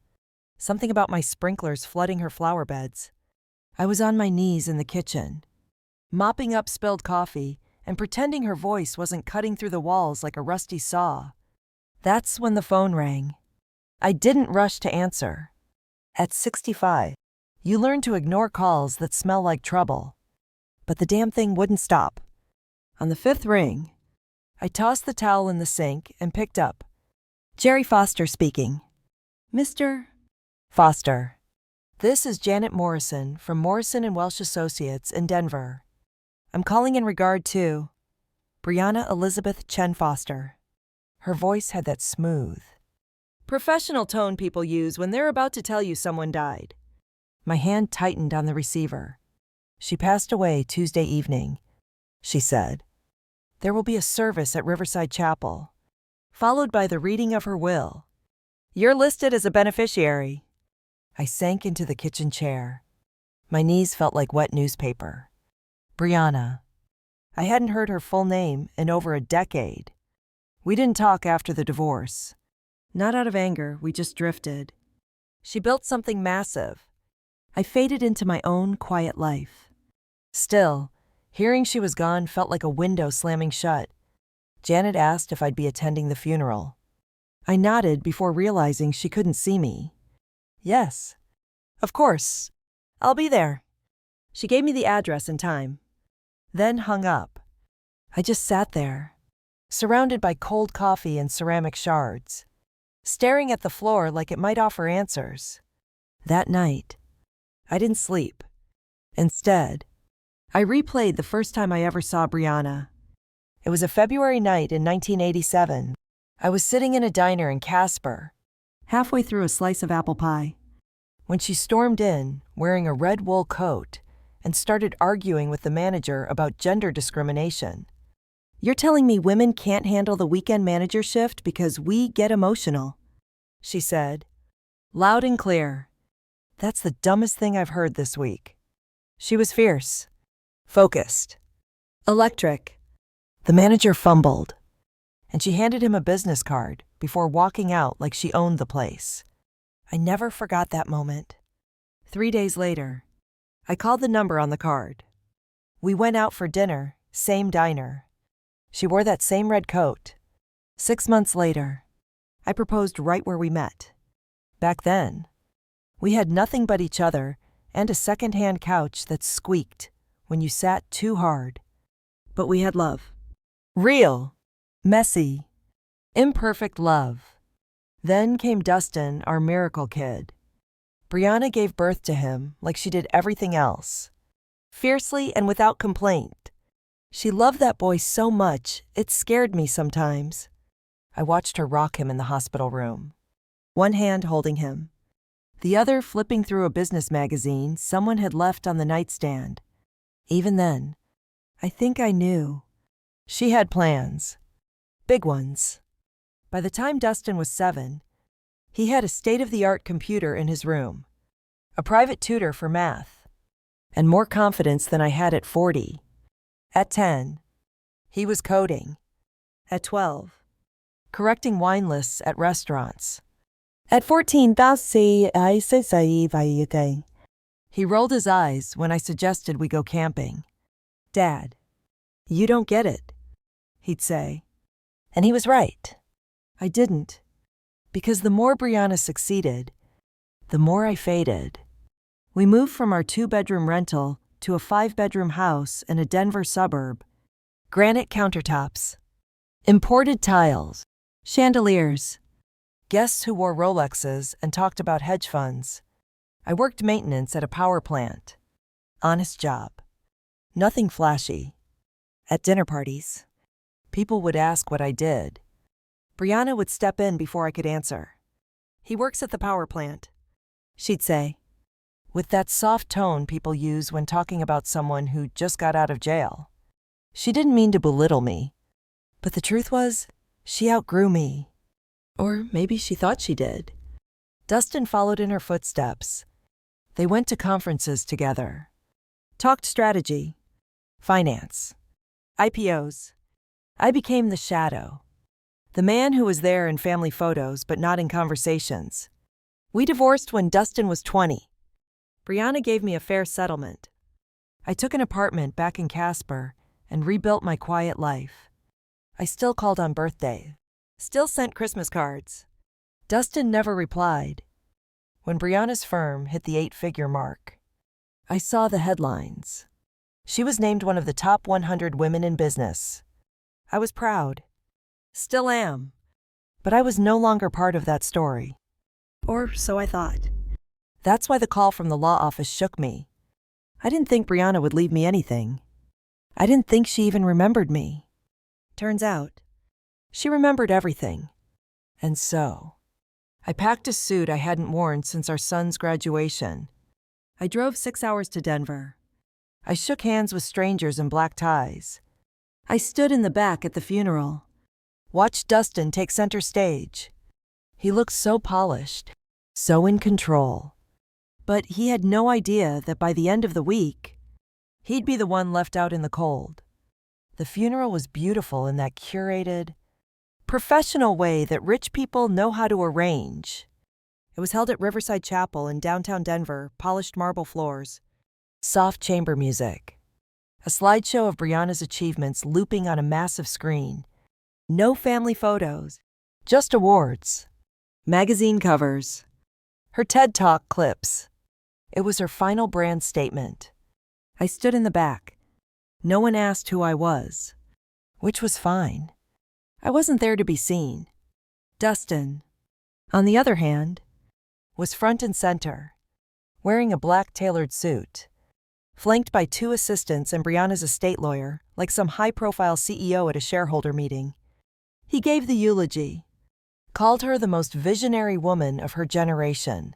[SPEAKER 1] Something about my sprinklers flooding her flower beds. I was on my knees in the kitchen, mopping up spilled coffee and pretending her voice wasn't cutting through the walls like a rusty saw. That's when the phone rang. I didn't rush to answer. At 65, you learn to ignore calls that smell like trouble. But the damn thing wouldn't stop. On the 5th ring, I tossed the towel in the sink and picked up. Jerry Foster speaking. Mr. Foster. This is Janet Morrison from Morrison & Welsh Associates in Denver. I'm calling in regard to Briana Elizabeth Chen Foster. Her voice had that smooth, professional tone people use when they're about to tell you someone died. My hand tightened on the receiver. She passed away Tuesday evening, she said. There will be a service at Riverside Chapel, followed by the reading of her will. You're listed as a beneficiary. I sank into the kitchen chair. My knees felt like wet newspaper. Briana. I hadn't heard her full name in over a decade. We didn't talk after the divorce. Not out of anger, we just drifted. She built something massive. I faded into my own quiet life. Still, hearing she was gone felt like a window slamming shut. Janet asked if I'd be attending the funeral. I nodded before realizing she couldn't see me. Yes, of course. I'll be there. She gave me the address and time, then hung up. I just sat there, surrounded by cold coffee and ceramic shards, staring at the floor like it might offer answers. That night, I didn't sleep. Instead, I replayed the first time I ever saw Briana. It was a February night in 1987. I was sitting in a diner in Casper, halfway through a slice of apple pie, when she stormed in, wearing a red wool coat, and started arguing with the manager about gender discrimination. You're telling me women can't handle the weekend manager shift because we get emotional, she said, loud and clear. That's the dumbest thing I've heard this week. She was fierce, focused, electric. The manager fumbled, and she handed him a business card before walking out like she owned the place. I never forgot that moment. 3 days later, I called the number on the card. We went out for dinner, same diner. She wore that same red coat, 6 months later, I proposed right where we met. Back then, we had nothing but each other and a second-hand couch that squeaked when you sat too hard. But we had love. Real, messy, imperfect love. Then came Dustin, our miracle kid. Briana gave birth to him like she did everything else, fiercely and without complaint. She loved that boy so much, it scared me sometimes. I watched her rock him in the hospital room, one hand holding him, the other flipping through a business magazine someone had left on the nightstand. Even then, I think I knew. She had plans. Big ones. By the time Dustin was 7, he had a state-of-the-art computer in his room, a private tutor for math, and more confidence than I had at 40. At 10, he was coding. At 12, correcting wine lists at restaurants. At 14, he rolled his eyes when I suggested we go camping. "Dad, you don't get it," he'd say. And he was right. I didn't. Because the more Briana succeeded, the more I faded. We moved from our 2-bedroom rental to a 5-bedroom house in a Denver suburb. Granite countertops, imported tiles, chandeliers, guests who wore Rolexes and talked about hedge funds. I worked maintenance at a power plant. Honest job. Nothing flashy. At dinner parties, people would ask what I did. Briana would step in before I could answer. "He works at the power plant," she'd say, with that soft tone people use when talking about someone who just got out of jail. She didn't mean to belittle me, but the truth was, she outgrew me. Or maybe she thought she did. Dustin followed in her footsteps. They went to conferences together, talked strategy, finance, IPOs. I became the shadow, the man who was there in family photos but not in conversations. We divorced when Dustin was 20. Briana gave me a fair settlement. I took an apartment back in Casper and rebuilt my quiet life. I still called on birthdays, still sent Christmas cards. Dustin never replied. When Briana's firm hit the 8-figure mark, I saw the headlines. She was named one of the top 100 women in business. I was proud. Still am. But I was no longer part of that story. Or so I thought. That's why the call from the law office shook me. I didn't think Briana would leave me anything. I didn't think she even remembered me. Turns out, she remembered everything. And so, I packed a suit I hadn't worn since our son's graduation. I drove 6 hours to Denver. I shook hands with strangers in black ties. I stood in the back at the funeral, watched Dustin take center stage. He looked so polished, so in control. But he had no idea that by the end of the week, he'd be the one left out in the cold. The funeral was beautiful in that curated, professional way that rich people know how to arrange. It was held at Riverside Chapel in downtown Denver, polished marble floors, soft chamber music, a slideshow of Briana's achievements looping on a massive screen. No family photos, just awards, magazine covers, her TED Talk clips. It was her final brand statement. I stood in the back. No one asked who I was, which was fine. I wasn't there to be seen. Dustin, on the other hand, was front and center, wearing a black tailored suit, flanked by 2 assistants and Briana's estate lawyer, like some high-profile CEO at a shareholder meeting. He gave the eulogy, called her the most visionary woman of her generation,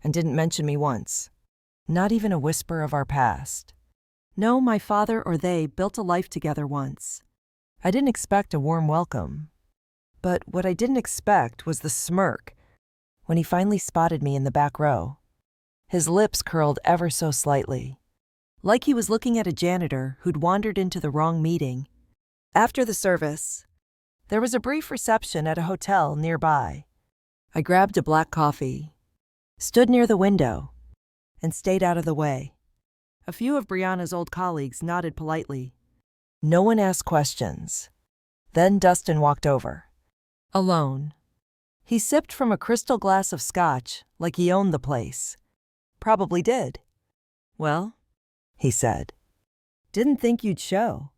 [SPEAKER 1] and didn't mention me once. Not even a whisper of our past. No, my father or they built a life together once. I didn't expect a warm welcome. But what I didn't expect was the smirk when he finally spotted me in the back row. His lips curled ever so slightly, like he was looking at a janitor who'd wandered into the wrong meeting. After the service, there was a brief reception at a hotel nearby. I grabbed a black coffee, stood near the window, and stayed out of the way. A few of Briana's old colleagues nodded politely. No one asked questions. Then Dustin walked over. Alone. He sipped from a crystal glass of scotch like he owned the place. Probably did. Well, he said. Didn't think you'd show.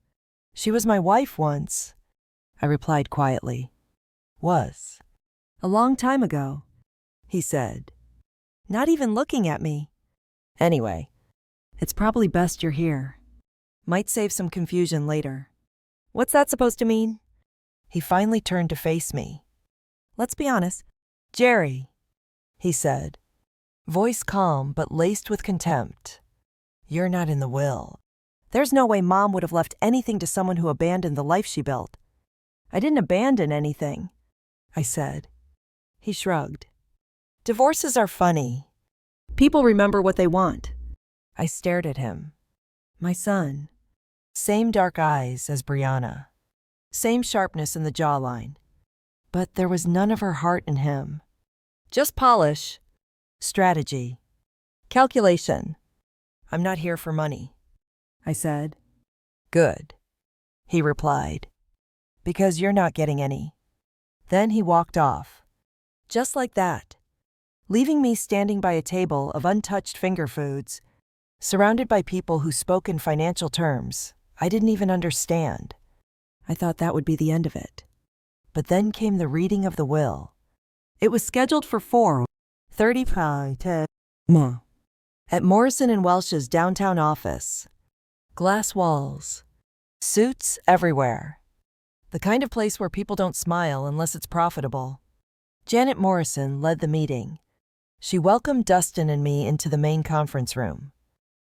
[SPEAKER 1] She was my wife once, I replied quietly. Was. A long time ago, he said. Not even looking at me. Anyway, it's probably best you're here. Might save some confusion later. What's that supposed to mean? He finally turned to face me. Let's be honest. Jerry, he said, voice calm but laced with contempt. You're not in the will. There's no way Mom would have left anything to someone who abandoned the life she built. I didn't abandon anything, I said. He shrugged. Divorces are funny. People remember what they want. I stared at him. My son. Same dark eyes as Briana. Same sharpness in the jawline. But there was none of her heart in him. Just polish. Strategy. Calculation. I'm not here for money, I said. Good, he replied. Because you're not getting any. Then he walked off. Just like that. Leaving me standing by a table of untouched finger foods, surrounded by people who spoke in financial terms I didn't even understand. I thought that would be the end of it. But then came the reading of the will. It was scheduled for 4:30 at Morrison and Welch's downtown office. Glass walls. Suits everywhere. The kind of place where people don't smile unless it's profitable. Janet Morrison led the meeting. She welcomed Dustin and me into the main conference room.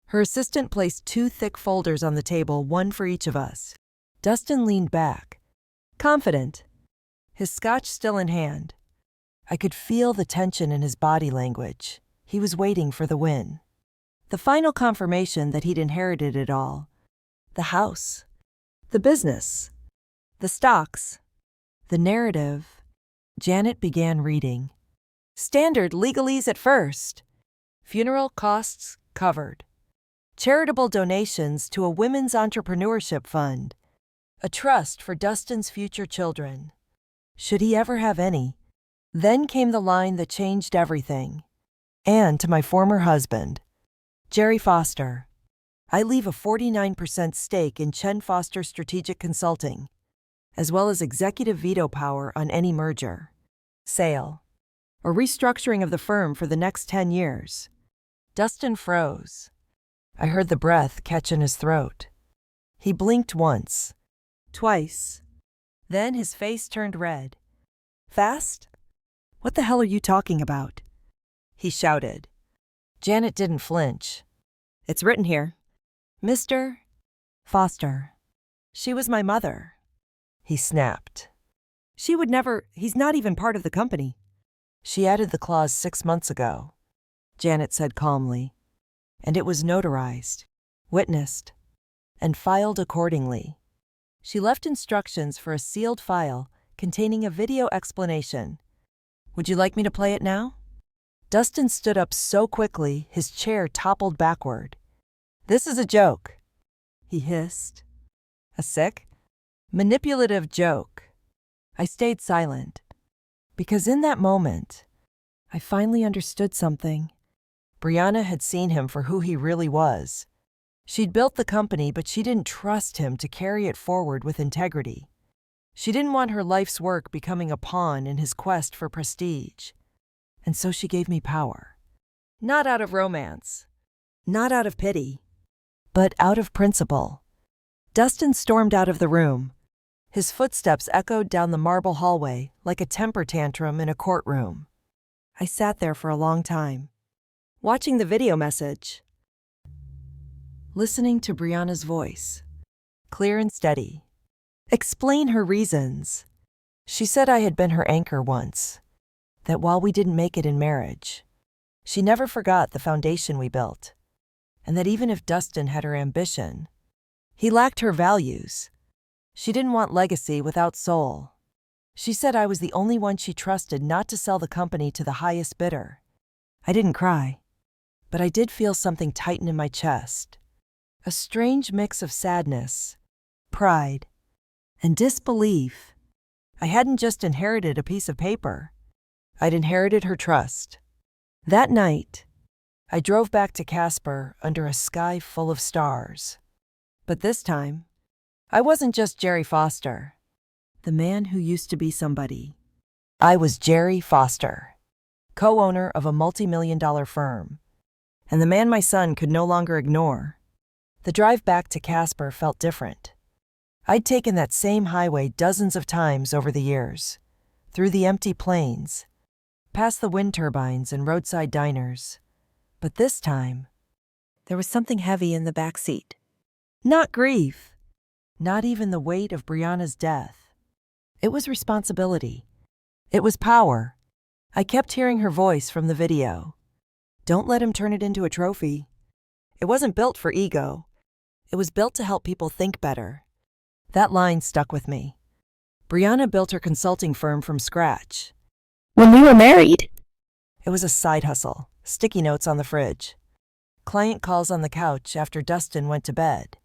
[SPEAKER 1] Her assistant placed 2 thick folders on the table, one for each of us. Dustin leaned back, confident, his scotch still in hand. I could feel the tension in his body language. He was waiting for the win. The final confirmation that he'd inherited it all. The house. The business. The stocks. The narrative. Janet began reading. Standard legalese at first. Funeral costs covered. Charitable donations to a women's entrepreneurship fund. A trust for Dustin's future children. Should he ever have any? Then came the line that changed everything. And to my former husband, Jerry Foster. I leave a 49% stake in Chen Foster Strategic Consulting, as well as executive veto power on any merger, sale, or restructuring of the firm for the next 10 years. Dustin froze. I heard the breath catch in his throat. He blinked once, twice. Then his face turned red. Fast? What the hell are you talking about? He shouted. Janet didn't flinch. It's written here. Mr. Foster. She was my mother. He snapped. She would never, he's not even part of the company. She added the clause 6 months ago, Janet said calmly. And it was notarized, witnessed, and filed accordingly. She left instructions for a sealed file containing a video explanation. Would you like me to play it now? Dustin stood up so quickly his chair toppled backward. This is a joke, he hissed. A sick, manipulative joke. I stayed silent, because in that moment, I finally understood something. Briana had seen him for who he really was. She'd built the company, but she didn't trust him to carry it forward with integrity. She didn't want her life's work becoming a pawn in his quest for prestige. And so she gave me power. Not out of romance. Not out of pity. But out of principle. Dustin stormed out of the room. His footsteps echoed down the marble hallway like a temper tantrum in a courtroom. I sat there for a long time, watching the video message, listening to Briana's voice, clear and steady. Explain her reasons. She said I had been her anchor once, that while we didn't make it in marriage, she never forgot the foundation we built, and that even if Dustin had her ambition, he lacked her values. She didn't want legacy without soul. She said I was the only one she trusted not to sell the company to the highest bidder. I didn't cry, but I did feel something tighten in my chest. A strange mix of sadness, pride, and disbelief. I hadn't just inherited a piece of paper. I'd inherited her trust. That night, I drove back to Casper under a sky full of stars. But this time, I wasn't just Jerry Foster, the man who used to be somebody. I was Jerry Foster, co-owner of a multi-million-dollar firm, and the man my son could no longer ignore. The drive back to Casper felt different. I'd taken that same highway dozens of times over the years, through the empty plains, past the wind turbines and roadside diners. But this time, there was something heavy in the back seat. Not grief, not even the weight of Briana's death. It was responsibility. It was power. I kept hearing her voice from the video. Don't let him turn it into a trophy. It wasn't built for ego. It was built to help people think better. That line stuck with me. Briana built her consulting firm from scratch.
[SPEAKER 2] When we were married,
[SPEAKER 1] It was a side hustle, sticky notes on the fridge, client calls on the couch after Dustin went to bed.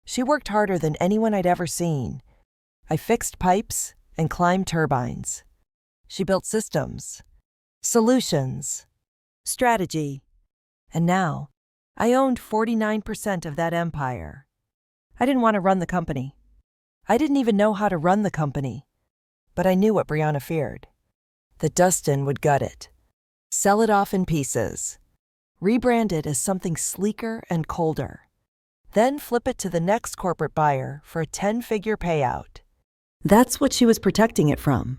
[SPEAKER 1] She worked harder than anyone I'd ever seen. I fixed pipes and climbed turbines. She built systems, solutions, strategy. And now, I owned 49% of that empire. I didn't want to run the company. I didn't even know how to run the company. But I knew what Briana feared. That Dustin would gut it, sell it off in pieces, rebrand it as something sleeker and colder, then flip it to the next corporate buyer for a 10-figure payout. That's what she was protecting it from.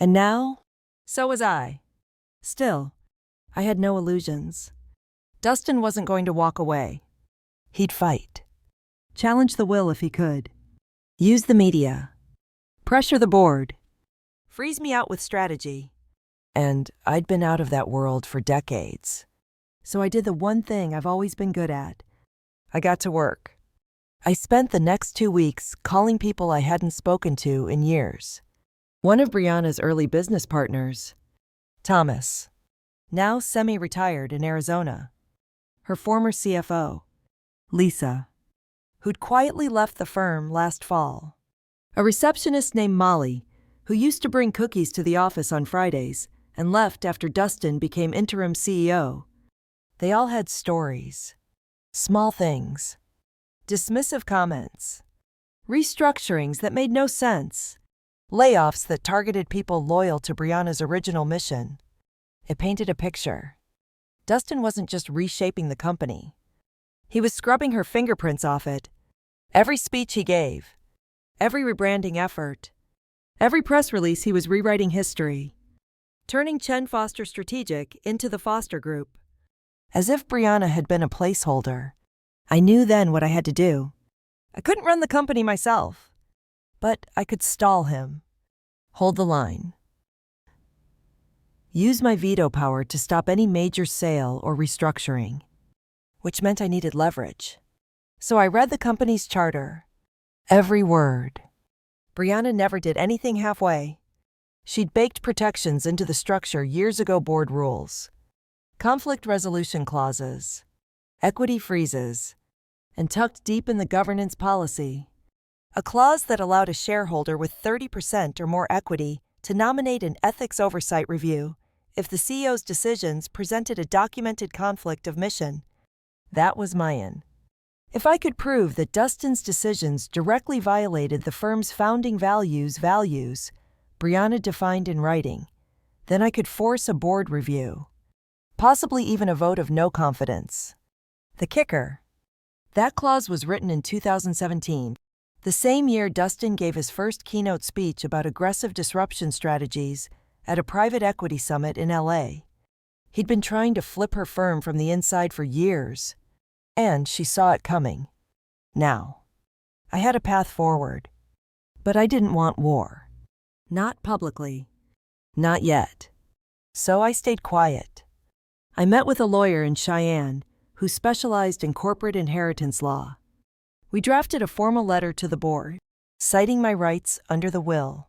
[SPEAKER 1] And now, so was I. Still, I had no illusions. Dustin wasn't going to walk away. He'd fight. Challenge the will if he could. Use the media. Pressure the board. Freeze me out with strategy. And I'd been out of that world for decades. So I did the one thing I've always been good at. I got to work. I spent the next 2 weeks calling people I hadn't spoken to in years. One of Briana's early business partners, Thomas, now semi-retired in Arizona. Her former CFO, Lisa, who'd quietly left the firm last fall. A receptionist named Molly, who used to bring cookies to the office on Fridays and left after Dustin became interim CEO. They all had stories. Small things. Dismissive comments. Restructurings that made no sense. Layoffs that targeted people loyal to Briana's original mission. It painted a picture. Dustin wasn't just reshaping the company. He was scrubbing her fingerprints off it. Every speech he gave, every rebranding effort, every press release he was rewriting history, turning Chen Foster Strategic into the Foster Group. As if Briana had been a placeholder. I knew then what I had to do. I couldn't run the company myself, but I could stall him. Hold the line. Use my veto power to stop any major sale or restructuring, which meant I needed leverage. So I read the company's charter. Every word. Briana never did anything halfway. She'd baked protections into the structure years ago: board rules, conflict resolution clauses, equity freezes, and tucked deep in the governance policy, a clause that allowed a shareholder with 30% or more equity to nominate an ethics oversight review if the CEO's decisions presented a documented conflict of mission. That was mine. If I could prove that Dustin's decisions directly violated the firm's founding values, Briana defined in writing, then I could force a board review, possibly even a vote of no confidence. The kicker. That clause was written in 2017, the same year Dustin gave his first keynote speech about aggressive disruption strategies at a private equity summit in LA. He'd been trying to flip her firm from the inside for years, and she saw it coming. Now, I had a path forward, but I didn't want war. Not publicly. Not yet. So I stayed quiet. I met with a lawyer in Cheyenne who specialized in corporate inheritance law. We drafted a formal letter to the board, citing my rights under the will,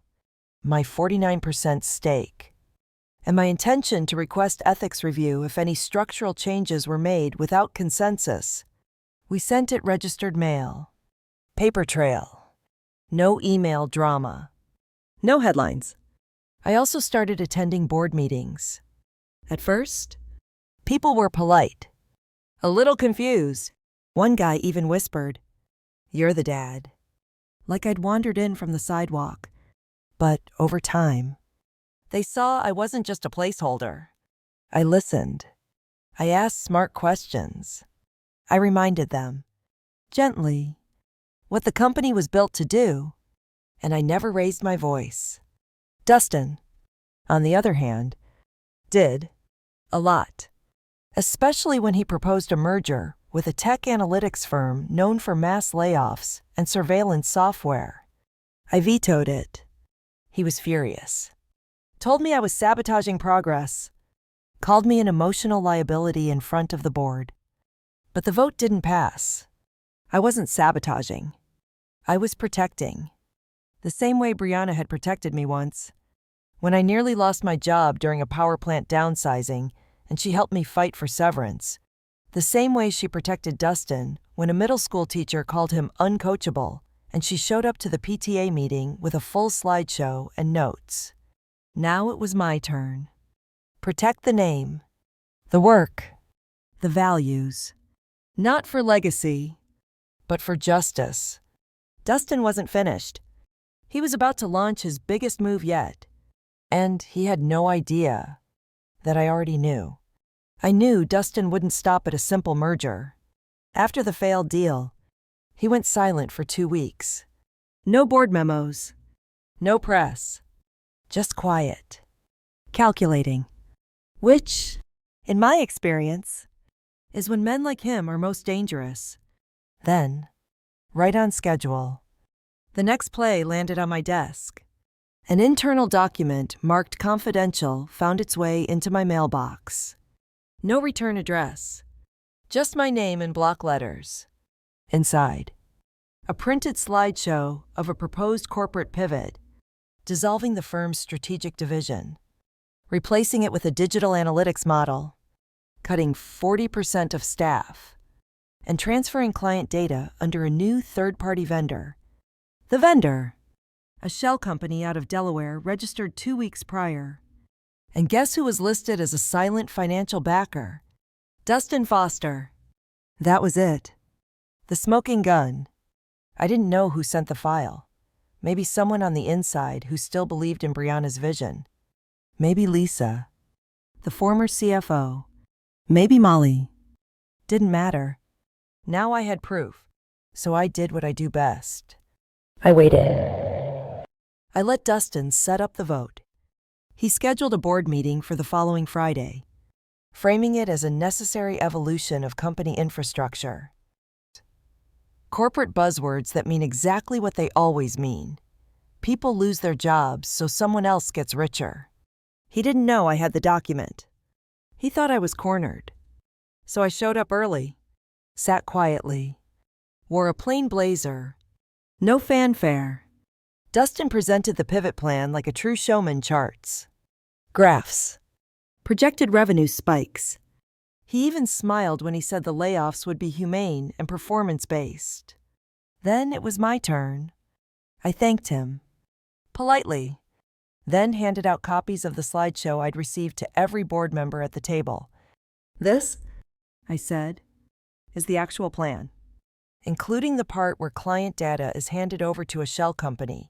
[SPEAKER 1] my 49% stake, and my intention to request ethics review if any structural changes were made without consensus. We sent it registered mail. Paper trail. No email drama. No headlines. I also started attending board meetings. At first, people were polite, a little confused. One guy even whispered, "You're the dad," like I'd wandered in from the sidewalk. But over time, they saw I wasn't just a placeholder. I listened. I asked smart questions. I reminded them, gently, what the company was built to do, and I never raised my voice. Dustin, on the other hand, did a lot, especially when he proposed a merger with a tech analytics firm known for mass layoffs and surveillance software. I vetoed it. He was furious. Told me I was sabotaging progress. Called me an emotional liability in front of the board. But the vote didn't pass. I wasn't sabotaging. I was protecting. The same way Briana had protected me once. When I nearly lost my job during a power plant downsizing, and she helped me fight for severance. The same way she protected Dustin when a middle school teacher called him uncoachable, and she showed up to the PTA meeting with a full slideshow and notes. Now it was my turn. Protect the name, the work, the values. Not for legacy, but for justice. Dustin wasn't finished. He was about to launch his biggest move yet. And he had no idea that I already knew. I knew Dustin wouldn't stop at a simple merger. After the failed deal, he went silent for 2 weeks. No board memos. No press. Just quiet. Calculating. Which, in my experience, is when men like him are most dangerous. Then, right on schedule, the next play landed on my desk. An internal document marked confidential found its way into my mailbox. No return address. Just my name in block letters. Inside, a printed slideshow of a proposed corporate pivot, dissolving the firm's strategic division, replacing it with a digital analytics model, cutting 40% of staff, and transferring client data under a new third-party vendor. The vendor, a shell company out of Delaware registered 2 weeks prior. And guess who was listed as a silent financial backer? Dustin Foster. That was it. The smoking gun. I didn't know who sent the file. Maybe someone on the inside who still believed in Briana's vision. Maybe Lisa, the former CFO. Maybe Molly. Didn't matter. Now I had proof, so I did what I do best.
[SPEAKER 2] I waited.
[SPEAKER 1] I let Dustin set up the vote. He scheduled a board meeting for the following Friday, framing it as a necessary evolution of company infrastructure. Corporate buzzwords that mean exactly what they always mean. People lose their jobs so someone else gets richer. He didn't know I had the document. He thought I was cornered. So I showed up early, sat quietly, wore a plain blazer. No fanfare. Dustin presented the pivot plan like a true showman. Charts, graphs, projected revenue spikes. He even smiled when he said the layoffs would be humane and performance-based. Then it was my turn. I thanked him, politely, then handed out copies of the slideshow I'd received to every board member at the table. "This," I said, "is the actual plan, including the part where client data is handed over to a shell company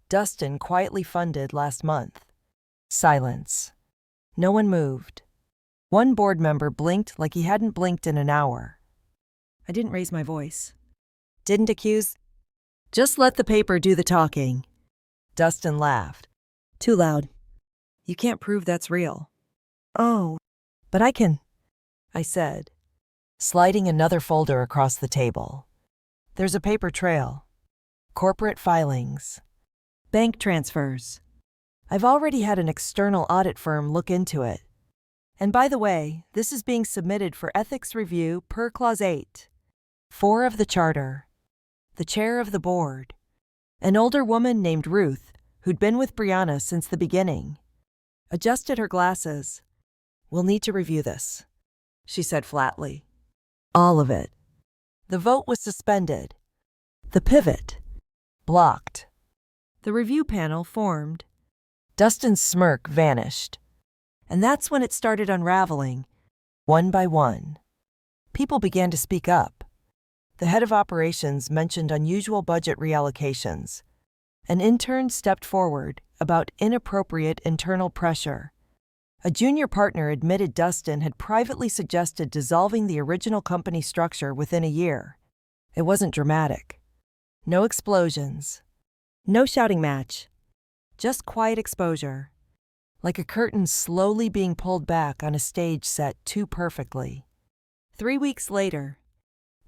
[SPEAKER 1] Dustin quietly funded last month." Silence. No one moved. One board member blinked like he hadn't blinked in an hour. I didn't raise my voice. Didn't accuse. Just let the paper do the talking. Dustin laughed. Too loud. You can't prove that's real. Oh, but I can, I said, sliding another folder across the table. There's a paper trail. Corporate filings. Bank transfers. I've already had an external audit firm look into it. And by the way, this is being submitted for ethics review per Clause 8. 4 of the charter. The chair of the board. An older woman named Ruth, who'd been with Briana since the beginning. Adjusted her glasses. "We'll need to review this," she said flatly. All of it. The vote was suspended. The pivot. Blocked. The review panel formed. Dustin's smirk vanished. And that's when it started unraveling, one by one. People began to speak up. The head of operations mentioned unusual budget reallocations. An intern stepped forward about inappropriate internal pressure. A junior partner admitted Dustin had privately suggested dissolving the original company structure within a year. It wasn't dramatic. No explosions. No shouting match. Just quiet exposure. Like a curtain slowly being pulled back on a stage set too perfectly. 3 weeks later,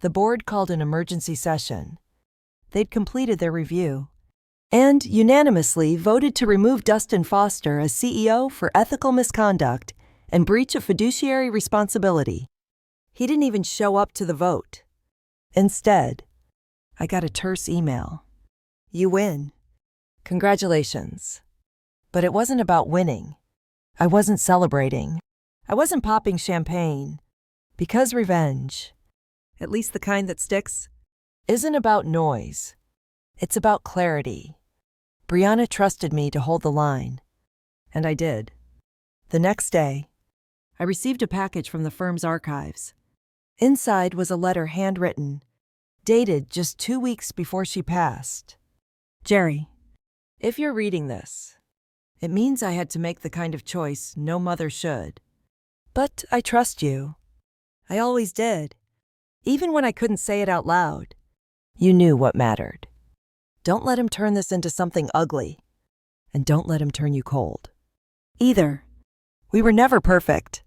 [SPEAKER 1] the board called an emergency session. They'd completed their review and unanimously voted to remove Dustin Foster as CEO for ethical misconduct and breach of fiduciary responsibility. He didn't even show up to the vote. Instead, I got a terse email. You win. Congratulations. But it wasn't about winning. I wasn't celebrating. I wasn't popping champagne. Because revenge, at least the kind that sticks, isn't about noise. It's about clarity. Briana trusted me to hold the line. And I did. The next day, I received a package from the firm's archives. Inside was a letter handwritten, dated just 2 weeks before she passed. Jerry, if you're reading this, it means I had to make the kind of choice no mother should. But I trust you. I always did. Even when I couldn't say it out loud. You knew what mattered. Don't let him turn this into something ugly. And don't let him turn you cold. Either. We were never perfect.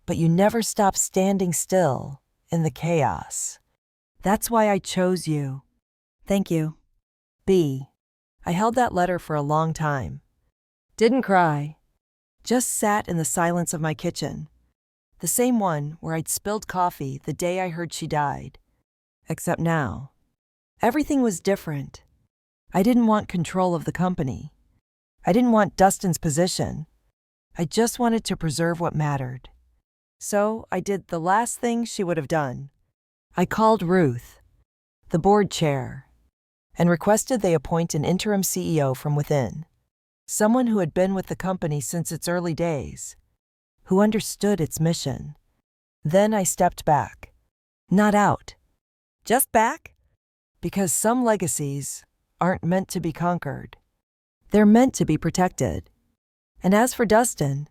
[SPEAKER 1] But you never stopped standing still in the chaos. That's why I chose you. Thank you. B. I held that letter for a long time. Didn't cry. Just sat in the silence of my kitchen. The same one where I'd spilled coffee the day I heard she died. Except now, everything was different. I didn't want control of the company. I didn't want Dustin's position. I just wanted to preserve what mattered. So I did the last thing she would have done. I called Ruth, the board chair, and requested they appoint an interim CEO from within. Someone who had been with the company since its early days, who understood its mission. Then I stepped back. Not out. Just back? Because some legacies aren't meant to be conquered. They're meant to be protected. And as for Dustin,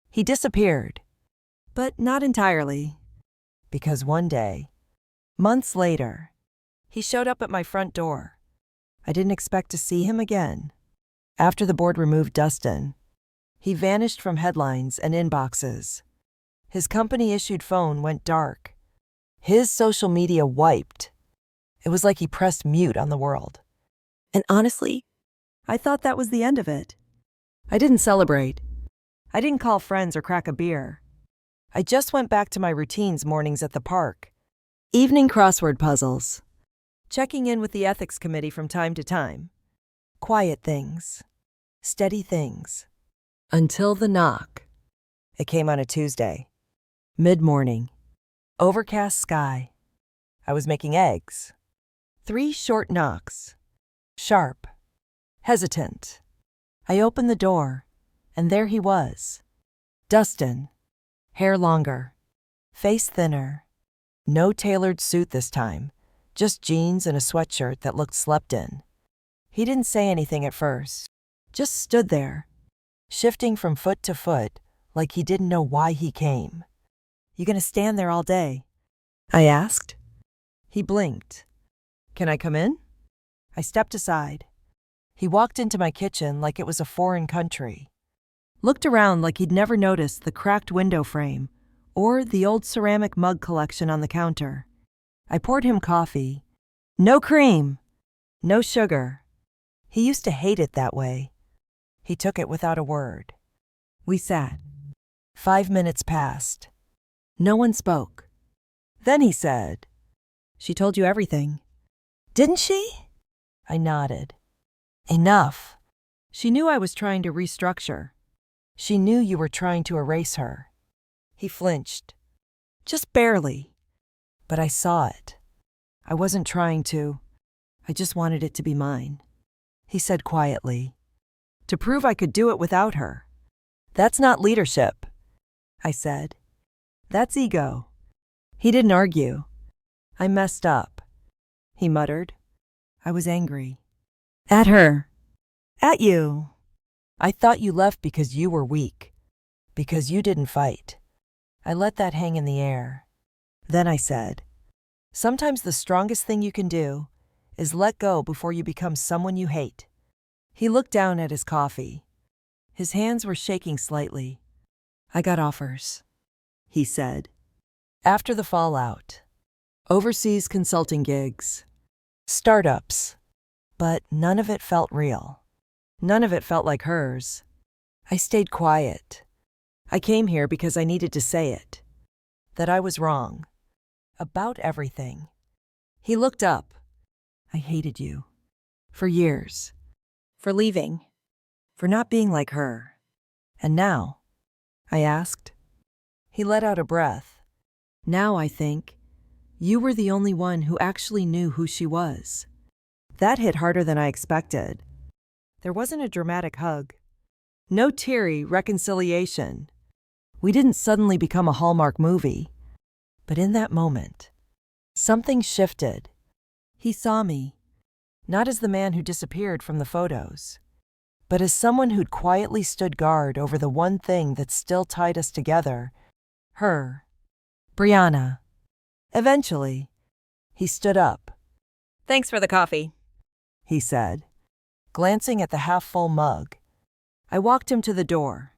[SPEAKER 1] he disappeared. But not entirely. Because one day, months later, he showed up at my front door. I didn't expect to see him again. After the board removed Dustin, he vanished from headlines and inboxes. His company-issued phone went dark. His social media wiped. It was like he pressed mute on the world. And honestly, I thought that was the end of it. I didn't celebrate. I didn't call friends or crack a beer. I just went back to my routines mornings at the park. Evening crossword puzzles. Checking in with the ethics committee from time to time. Quiet things. Steady things. Until the knock. It came on a Tuesday. Mid-morning. Overcast sky. I was making eggs. 3 short knocks. Sharp. Hesitant. I opened the door, and there he was. Dustin. Hair longer. Face thinner. No tailored suit this time. Just jeans and a sweatshirt that looked slept in. He didn't say anything at first. Just stood there, shifting from foot to foot like he didn't know why he came. You gonna stand there all day? I asked. He blinked. Can I come in? I stepped aside. He walked into my kitchen like it was a foreign country. Looked around like he'd never noticed the cracked window frame or the old ceramic mug collection on the counter. I poured him coffee. No cream. No sugar. He used to hate it that way. He took it without a word. We sat. 5 minutes passed. No one spoke. Then he said, "She told you everything, didn't she?" I nodded. Enough. She knew I was trying to restructure. She knew you were trying to erase her. He flinched. Just barely. But I saw it. I wasn't trying to. I just wanted it to be mine. he said quietly. To prove I could do it without her. That's not leadership, I said. That's ego. He didn't argue. I messed up, he muttered. I was angry. At her. At you. I thought you left because you were weak. Because you didn't fight. I let that hang in the air. Then I said, sometimes the strongest thing you can do is let go before you become someone you hate. He looked down at his coffee. His hands were shaking slightly. I got offers, he said. After the fallout. Overseas consulting gigs. Startups. But none of it felt real. None of it felt like hers. I stayed quiet. I came here because I needed to say it. That I was wrong. About everything. He looked up. I hated you. For years. For leaving. For not being like her. And now? I asked. He let out a breath. Now I think, you were the only one who actually knew who she was. That hit harder than I expected. There wasn't a dramatic hug. No teary reconciliation. We didn't suddenly become a Hallmark movie. But in that moment, something shifted. He saw me, not as the man who disappeared from the photos, but as someone who'd quietly stood guard over the one thing that still tied us together, her, Briana. Eventually, he stood up. Thanks for the coffee, he said, glancing at the half-full mug. I walked him to the door.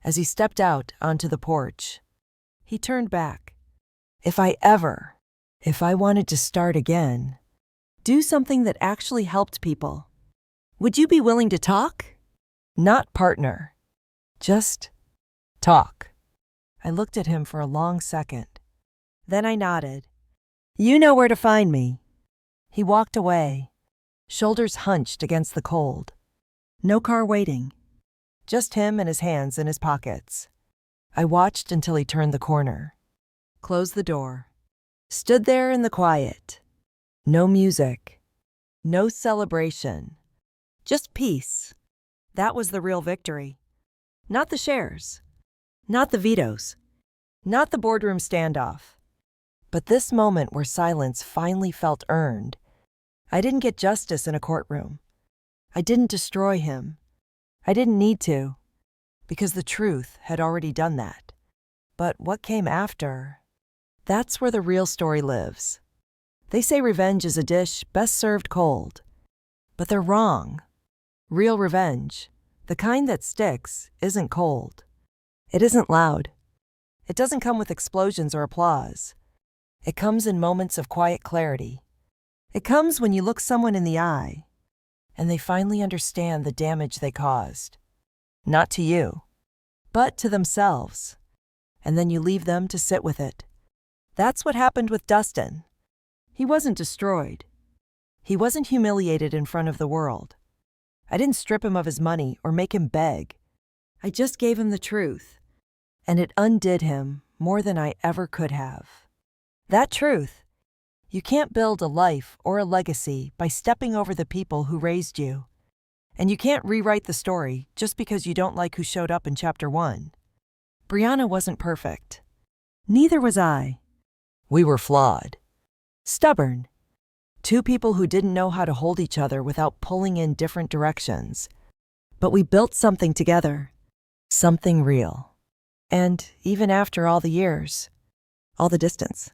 [SPEAKER 1] As he stepped out onto the porch, he turned back. If I wanted to start again, do something that actually helped people, would you be willing to talk? Not partner. Just talk. I looked at him for a long second. Then I nodded. You know where to find me. He walked away, shoulders hunched against the cold. No car waiting. Just him and his hands in his pockets. I watched until he turned the corner. Closed the door. Stood there in the quiet. No music. No celebration. Just peace. That was the real victory. Not the shares. Not the vetoes. Not the boardroom standoff. But this moment where silence finally felt earned. I didn't get justice in a courtroom. I didn't destroy him. I didn't need to, because the truth had already done that. But what came after? That's where the real story lives. They say revenge is a dish best served cold. But they're wrong. Real revenge, the kind that sticks, isn't cold. It isn't loud. It doesn't come with explosions or applause. It comes in moments of quiet clarity. It comes when you look someone in the eye, and they finally understand the damage they caused. Not to you, but to themselves. And then you leave them to sit with it. That's what happened with Dustin. He wasn't destroyed. He wasn't humiliated in front of the world. I didn't strip him of his money or make him beg. I just gave him the truth, and it undid him more than I ever could have. That truth. You can't build a life or a legacy by stepping over the people who raised you. And you can't rewrite the story just because you don't like who showed up in chapter 1. Briana wasn't perfect. Neither was I. We were flawed. Stubborn. Two people who didn't know how to hold each other without pulling in different directions. But we built something together. Something real. And even after all the years, all the distance,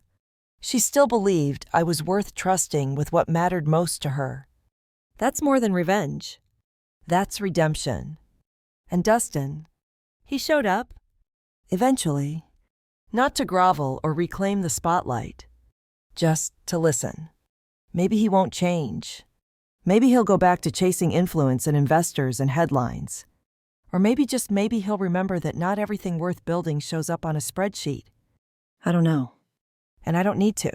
[SPEAKER 1] she still believed I was worth trusting with what mattered most to her. That's more than revenge. That's redemption. And Dustin, he showed up. Eventually. Not to grovel or reclaim the spotlight. Just to listen. Maybe he won't change. Maybe he'll go back to chasing influence and investors and headlines. Or maybe just maybe he'll remember that not everything worth building shows up on a spreadsheet. I don't know. And I don't need to.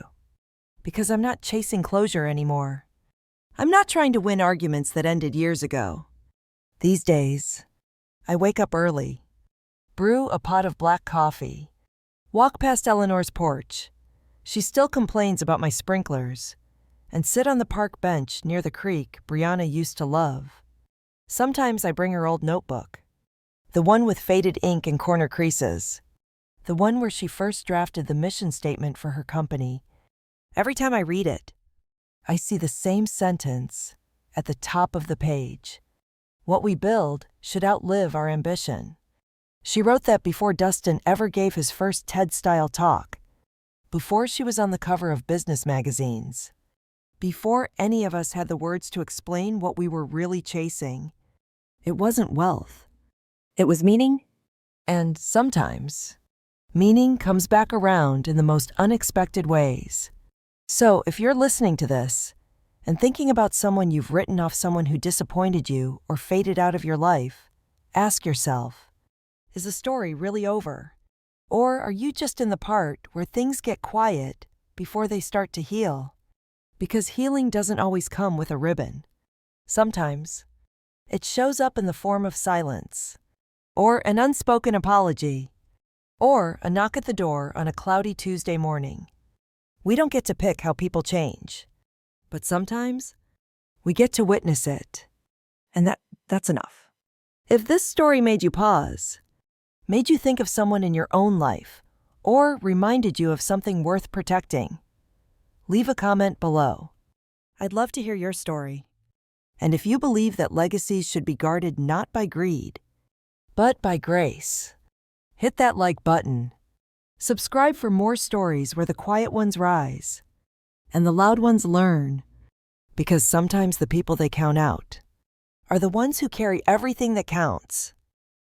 [SPEAKER 1] Because I'm not chasing closure anymore. I'm not trying to win arguments that ended years ago. These days, I wake up early, brew a pot of black coffee, walk past Eleanor's porch. She still complains about my sprinklers, and sit on the park bench near the creek Briana used to love. Sometimes I bring her old notebook, the one with faded ink and corner creases, the one where she first drafted the mission statement for her company. Every time I read it, I see the same sentence at the top of the page. What we build should outlive our ambition. She wrote that before Dustin ever gave his first TED-style talk, before she was on the cover of business magazines, before any of us had the words to explain what we were really chasing. It wasn't wealth. It was meaning. And sometimes, meaning comes back around in the most unexpected ways. So, if you're listening to this and thinking about someone you've written off, someone who disappointed you or faded out of your life, ask yourself, is the story really over? Or are you just in the part where things get quiet before they start to heal? Because healing doesn't always come with a ribbon. Sometimes, it shows up in the form of silence, or an unspoken apology, or a knock at the door on a cloudy Tuesday morning. We don't get to pick how people change, but sometimes we get to witness it. And that's enough. If this story made you pause, made you think of someone in your own life, or reminded you of something worth protecting, leave a comment below. I'd love to hear your story. And if you believe that legacies should be guarded not by greed, but by grace, hit that like button. Subscribe for more stories where the quiet ones rise and the loud ones learn, because sometimes the people they count out are the ones who carry everything that counts.